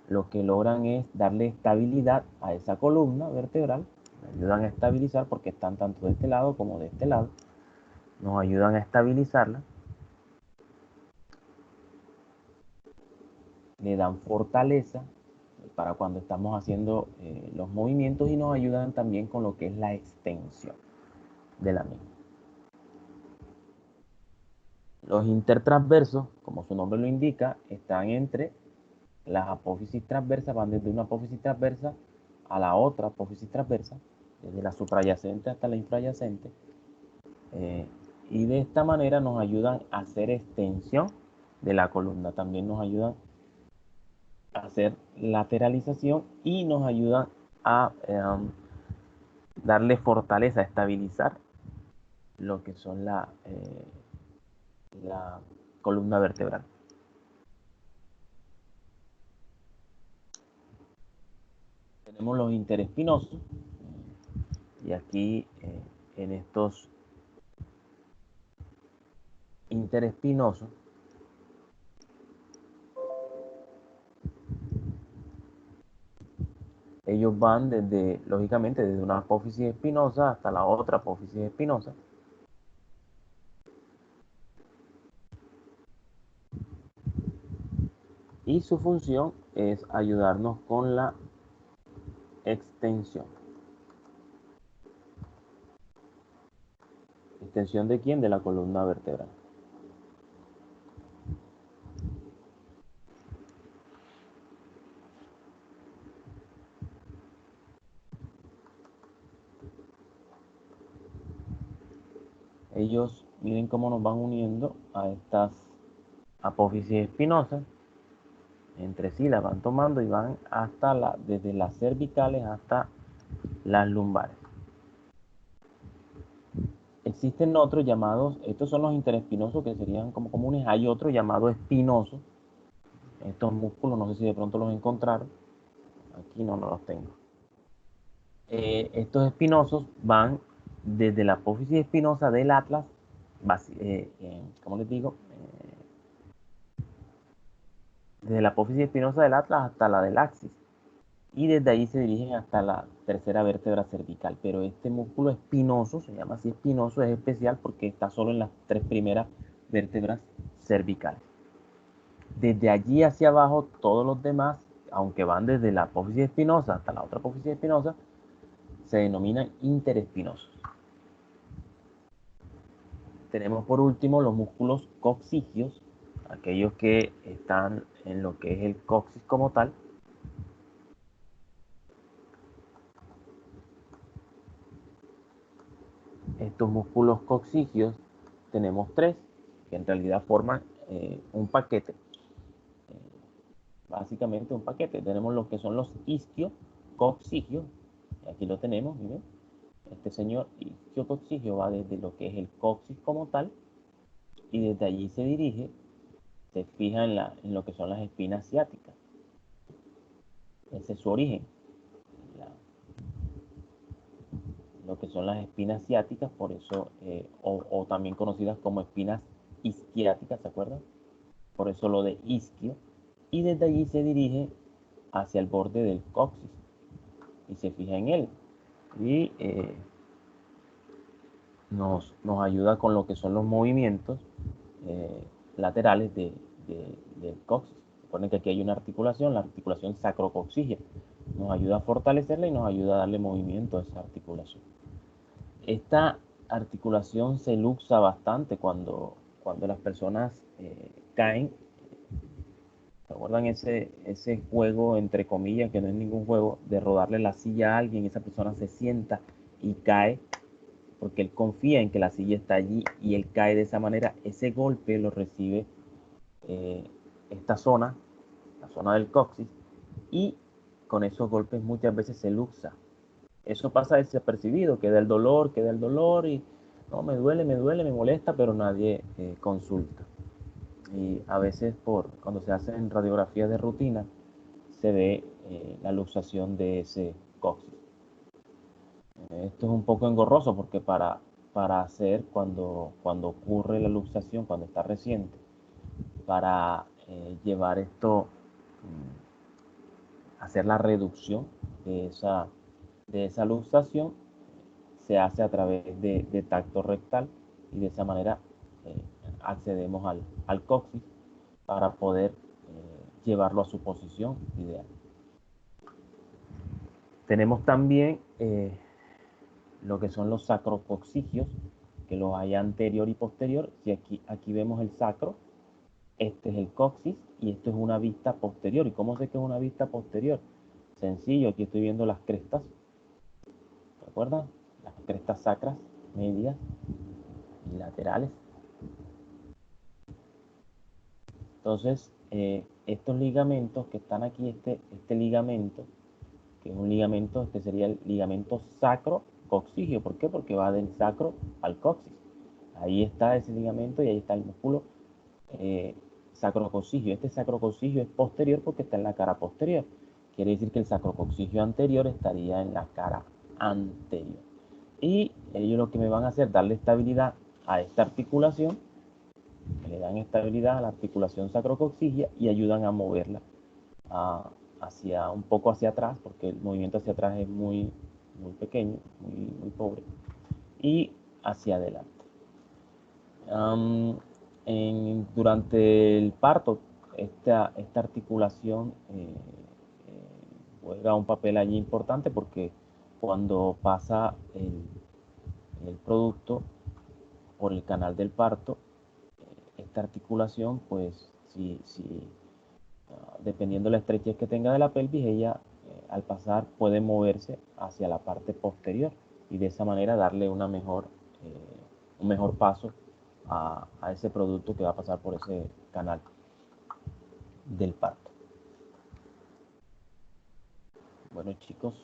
Speaker 3: lo que logran es darle estabilidad a esa columna vertebral, ayudan a estabilizar porque están tanto de este lado como de este lado, nos ayudan a estabilizarla, le dan fortaleza para cuando estamos haciendo los movimientos y nos ayudan también con lo que es la extensión de la misma. Los intertransversos, como su nombre lo indica, están entre las apófisis transversas, van desde una apófisis transversa a la otra apófisis transversa, desde la suprayacente hasta la infrayacente, y de esta manera nos ayudan a hacer extensión de la columna, también nos ayudan a hacer lateralización y nos ayudan a darle fortaleza, a estabilizar lo que son la columna vertebral. Tenemos los interespinosos, y aquí en estos interespinosos ellos van lógicamente, desde una apófisis espinosa hasta la otra apófisis espinosa. Y su función es ayudarnos con la extensión. ¿Extensión de quién? De la columna vertebral. Ellos, miren cómo nos van uniendo a estas apófisis espinosas. Entre sí las van tomando y van hasta desde las cervicales hasta las lumbares. Existen otros llamados, estos son los interespinosos que serían como comunes. Hay otro llamado espinoso. Estos músculos, no sé si de pronto los encontraron. Aquí no los tengo. Estos espinosos van desde la apófisis espinosa del atlas ¿cómo les digo? Desde la apófisis espinosa del atlas hasta la del axis. Y desde ahí se dirigen hasta la tercera vértebra cervical. Pero este músculo espinoso, se llama así espinoso, es especial porque está solo en las 3 primeras vértebras cervicales. Desde allí hacia abajo, todos los demás, aunque van desde la apófisis espinosa hasta la otra apófisis espinosa, se denominan interespinosos. Tenemos por último los músculos coccigios, aquellos que están en lo que es el coxis como tal. Estos músculos coccigios tenemos 3, que en realidad forman un paquete. Básicamente un paquete. Tenemos lo que son los isquiococcigios. Aquí lo tenemos, miren. Este señor isquiococigio va desde lo que es el coxis como tal y desde allí se dirige, se fija en lo que son las espinas ciáticas. Ese es su origen. Lo que son las espinas ciáticas, por eso, o también conocidas como espinas isquiáticas, ¿se acuerdan? Por eso lo de isquio. Y desde allí se dirige hacia el borde del coxis y se fija en él. Y nos ayuda con lo que son los movimientos laterales del coxis. Recuerden que aquí hay una articulación, la articulación sacrocoxigia. Nos ayuda a fortalecerla y nos ayuda a darle movimiento a esa articulación. Esta articulación se luxa bastante cuando las personas caen. ¿Se acuerdan ese juego, entre comillas, que no es ningún juego, de rodarle la silla a alguien, esa persona se sienta y cae, porque él confía en que la silla está allí y él cae de esa manera? Ese golpe lo recibe esta zona, la zona del coxis, y con esos golpes muchas veces se luxa. Eso pasa desapercibido, queda el dolor y no, me duele, me molesta, pero nadie consulta. Y a veces cuando se hacen radiografías de rutina se ve la luxación de ese coxis. Esto es un poco engorroso porque para hacer cuando ocurre la luxación, cuando está reciente, para llevar esto, hacer la reducción de esa luxación, se hace a través de tacto rectal y de esa manera accedemos al coxis para poder llevarlo a su posición ideal. Tenemos también lo que son los sacrocoxigios, que los hay anterior y posterior. Si aquí vemos el sacro, este es el coxis y esto es una vista posterior. ¿Y cómo sé que es una vista posterior? Sencillo, aquí estoy viendo las crestas. ¿Recuerdan? Las crestas sacras, medias y laterales. Entonces, estos ligamentos que están aquí, este ligamento, que es un ligamento, este sería el ligamento sacrocoxigio. ¿Por qué? Porque va del sacro al coxis. Ahí está ese ligamento y ahí está el músculo sacrocoxigio. Este sacrocoxigio es posterior porque está en la cara posterior. Quiere decir que el sacrocoxigio anterior estaría en la cara anterior. Y ellos lo que me van a hacer, darle estabilidad a esta articulación, le dan estabilidad a la articulación sacrocoxigia y ayudan a moverla un poco hacia atrás, porque el movimiento hacia atrás es muy pequeño, muy pobre, y hacia adelante. Durante el parto, esta articulación juega un papel allí importante, porque cuando pasa el producto por el canal del parto, esta articulación, pues dependiendo de la estrechez que tenga de la pelvis, ella al pasar puede moverse hacia la parte posterior y de esa manera darle un mejor paso a ese producto que va a pasar por ese canal del parto. Bueno, chicos,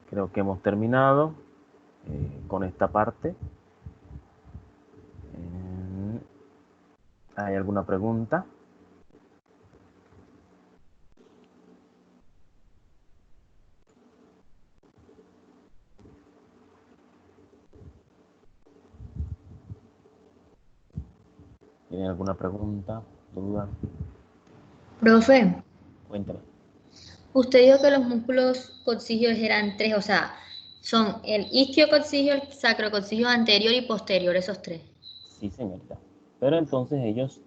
Speaker 3: creo que hemos terminado con esta parte. ¿Hay alguna pregunta? ¿Tienen alguna pregunta, duda?
Speaker 8: Profe,
Speaker 3: Cuéntame.
Speaker 8: usted dijo que los músculos coxígeos eran tres, o sea, son el isquiocoxígeo, el sacrocoxígeo anterior y posterior, esos tres.
Speaker 3: Sí, señorita. Pero entonces ellos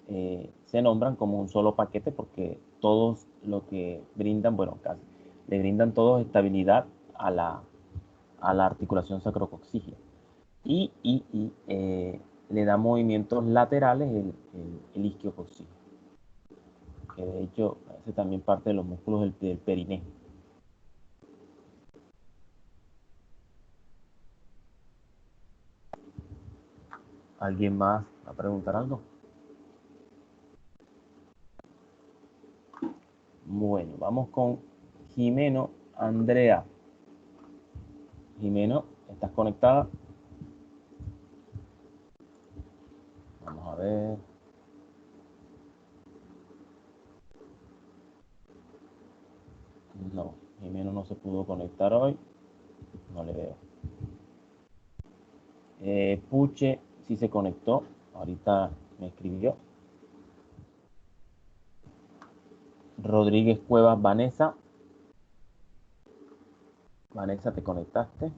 Speaker 3: se nombran como un solo paquete porque todos lo que brindan, bueno, casi, le brindan todos estabilidad a la articulación sacrocoxígea. Y le da movimientos laterales el isquiocoxígeo, que de hecho hace también parte de los músculos del perineo. ¿Alguien más va a preguntar algo? Bueno, vamos con Jimeno Andrea. Jimeno, ¿estás conectada? Vamos a ver. No, Jimeno no se pudo conectar hoy. No le veo. Puche sí se conectó. Ahorita me escribió. Rodríguez Cuevas Vanessa. Vanessa, ¿te conectaste?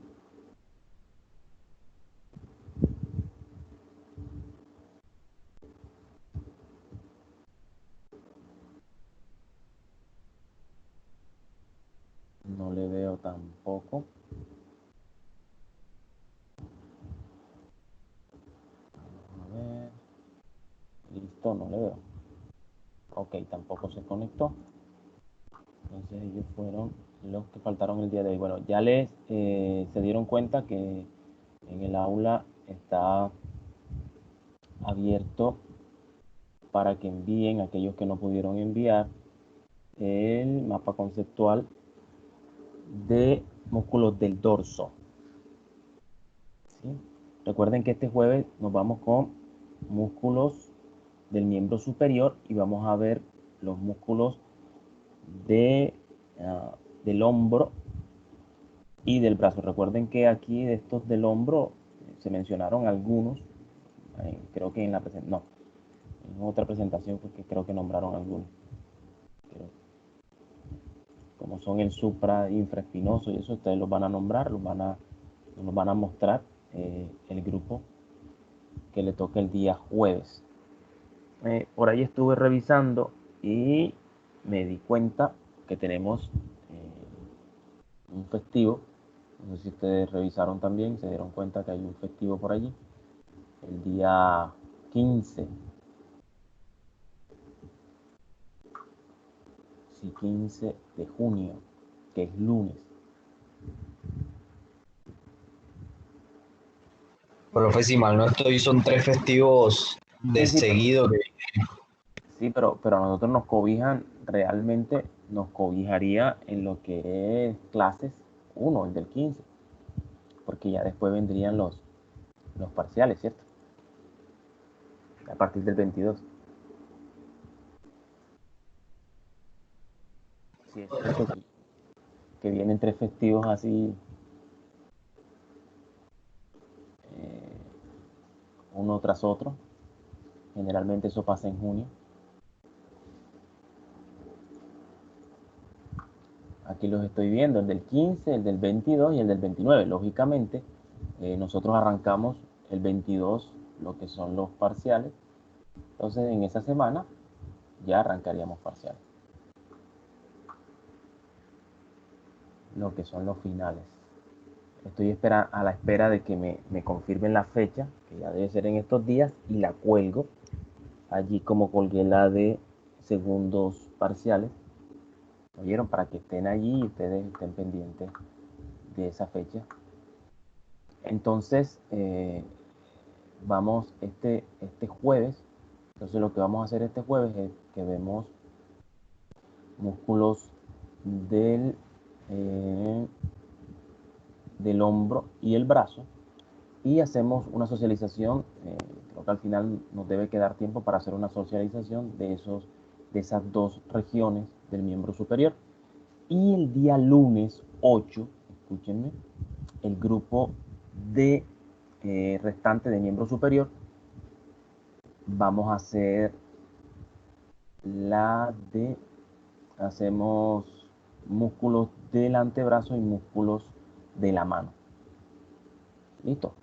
Speaker 3: No le veo tampoco. A ver. Listo, no le veo. Ok, tampoco se conectó. Entonces ellos fueron los que faltaron el día de hoy. Bueno, ya se dieron cuenta que en el aula está abierto para que envíen aquellos que no pudieron enviar el mapa conceptual de músculos del dorso. ¿Sí? Recuerden que este jueves nos vamos con músculos del miembro superior y vamos a ver los músculos del hombro y del brazo. Recuerden que aquí de estos del hombro se mencionaron algunos, creo que en otra presentación porque creo que nombraron algunos. Como son el supra infraespinoso y eso, ustedes los van a nombrar, nos van a mostrar el grupo que le toca el día jueves. Por ahí estuve revisando y me di cuenta que tenemos un festivo. No sé si ustedes revisaron también, se dieron cuenta que hay un festivo por allí. El día 15. Sí, 15 de junio, que es lunes.
Speaker 9: Profe, si mal no estoy, son 3 festivos de
Speaker 3: Sí,
Speaker 9: seguido.
Speaker 3: sí, pero a nosotros nos cobijan, realmente nos cobijaría en lo que es clases 1, el del 15, porque ya después vendrían los parciales, ¿cierto? A partir del 22. Sí, es cierto que vienen 3 festivos así, uno tras otro. Generalmente eso pasa en junio. Aquí los estoy viendo, el del 15, el del 22 y el del 29. Lógicamente, nosotros arrancamos el 22, lo que son los parciales. Entonces, en esa semana ya arrancaríamos parciales. Lo que son los finales. Estoy a la espera de que me confirmen la fecha, que ya debe ser en estos días, y la cuelgo allí como colgué la de segundos parciales. ¿Oyeron? Para que estén allí y ustedes estén pendientes de esa fecha. Entonces, vamos este jueves. Entonces, lo que vamos a hacer este jueves es que vemos músculos del hombro y el brazo y hacemos una socialización. Creo que al final nos debe quedar tiempo para hacer una socialización de esas dos regiones del miembro superior. Y el día lunes 8, escúchenme, el grupo de restante de miembro superior vamos a hacer hacemos músculos del antebrazo y músculos de la mano. ¿Listo?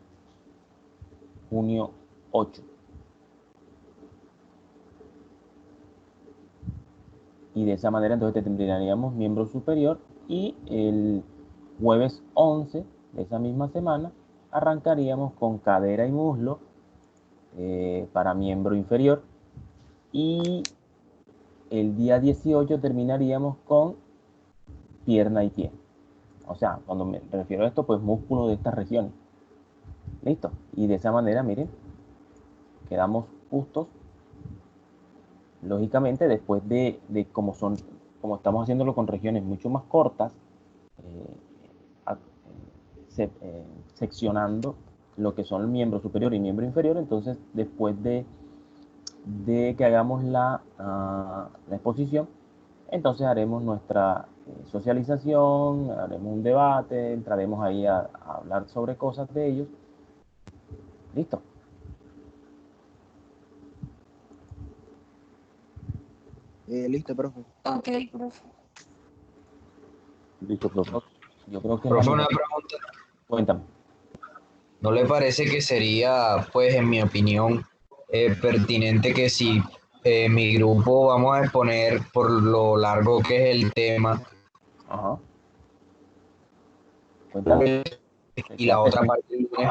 Speaker 3: Junio 8. Y de esa manera entonces tendríamos miembro superior, y el jueves 11 de esa misma semana arrancaríamos con cadera y muslo para miembro inferior, y el día 18 terminaríamos con pierna y pie. O sea, cuando me refiero a esto, pues músculo de estas regiones. Listo. Y de esa manera, miren, quedamos justos. Lógicamente, después de como estamos haciéndolo con regiones mucho más cortas, seccionando lo que son el miembro superior y miembro inferior, entonces después de que hagamos la exposición, entonces haremos nuestra socialización, haremos un debate, entraremos ahí a hablar sobre cosas de ellos. Listo.
Speaker 10: Listo, profe.
Speaker 2: Ok, profe.
Speaker 7: Listo, profe.
Speaker 3: Yo creo que
Speaker 9: Profe, una pregunta.
Speaker 3: Cuéntame.
Speaker 9: ¿No le parece que sería, pues, en mi opinión, pertinente que si mi grupo vamos a exponer por lo largo que es el tema,
Speaker 3: Ajá. Cuéntame.
Speaker 9: y la otra parte del lunes,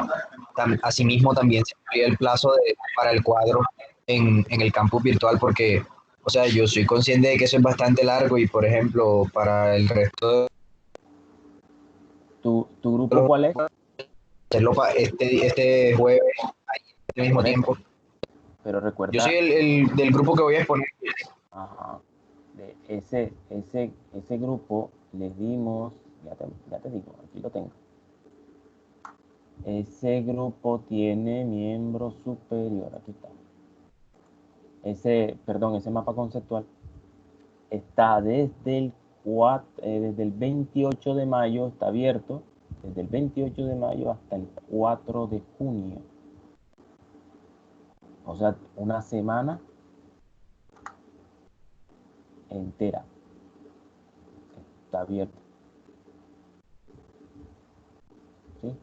Speaker 9: asimismo también se amplía el plazo para el cuadro en el campus virtual? Porque, o sea, yo soy consciente de que eso es bastante largo y, por ejemplo, para el resto de
Speaker 3: ¿Tu grupo cuál es?
Speaker 9: hacerlo este jueves, este mismo
Speaker 3: Por eso.
Speaker 9: tiempo.
Speaker 3: Pero recuerda.
Speaker 9: Yo soy el del grupo que voy a exponer.
Speaker 3: Ajá. De ese grupo les dimos, ya te digo, aquí lo tengo. Ese grupo tiene miembro superior, aquí está. Ese mapa conceptual está desde el 28 de mayo, está abierto, desde el 28 de mayo hasta el 4 de junio. O sea, una semana entera está abierto. ¿Sí?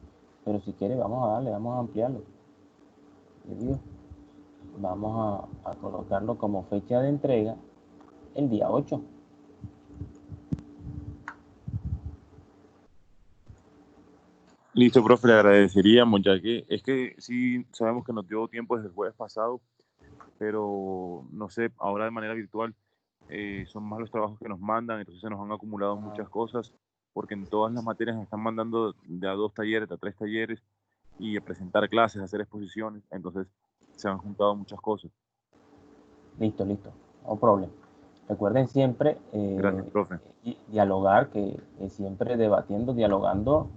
Speaker 3: Pero si quiere, vamos a darle, vamos a ampliarlo. ¿Le digo? Vamos a colocarlo como fecha de entrega el día 8.
Speaker 7: Listo, profe, le agradeceríamos, ya que es que sí sabemos que nos dio tiempo desde el jueves pasado, pero no sé, ahora de manera virtual son más los trabajos que nos mandan, entonces se nos han acumulado muchas cosas, porque en todas las materias nos están mandando de a 2 talleres, de a 3 talleres, y a presentar clases, a hacer exposiciones, entonces se han juntado muchas cosas.
Speaker 3: Listo, no problema. Recuerden siempre
Speaker 7: Gracias, profe.
Speaker 3: dialogar, que siempre debatiendo, dialogando,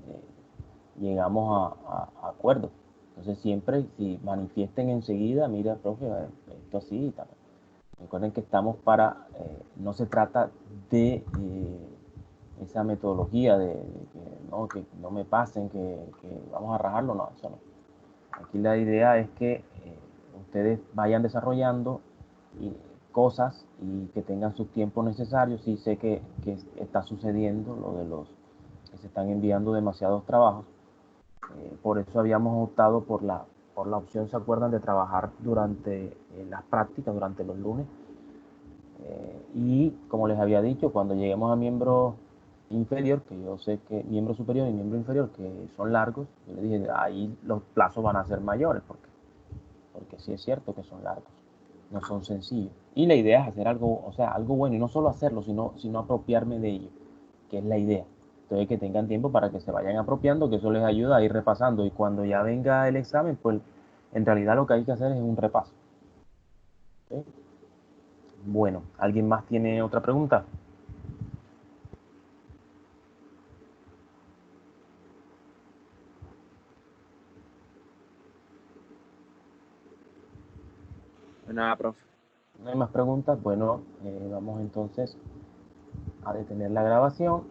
Speaker 3: llegamos a acuerdos. Entonces siempre, si manifiesten enseguida, mira, profe, esto así y tal. Recuerden que estamos no se trata de esa metodología de que no me pasen, que vamos a rajarlo, no, eso no. Aquí la idea es que ustedes vayan desarrollando cosas y que tengan sus tiempos necesarios. Sí sé que está sucediendo lo de que se están enviando demasiados trabajos. Por eso habíamos optado por la opción, ¿se acuerdan?, de trabajar durante las prácticas, durante los lunes. Y como les había dicho, cuando lleguemos a miembro inferior, que yo sé que miembro superior y miembro inferior, que son largos, yo les dije, ahí los plazos van a ser mayores, porque sí es cierto que son largos, no son sencillos. Y la idea es hacer algo, o sea, algo bueno, y no solo hacerlo, sino apropiarme de ello, que es la idea. Entonces, que tengan tiempo para que se vayan apropiando, que eso les ayuda a ir repasando, y cuando ya venga el examen, pues en realidad lo que hay que hacer es un repaso. ¿Sí? Bueno, ¿alguien más tiene otra pregunta?
Speaker 10: Nada, profe.
Speaker 3: ¿No hay más preguntas? Bueno, vamos entonces a detener la grabación.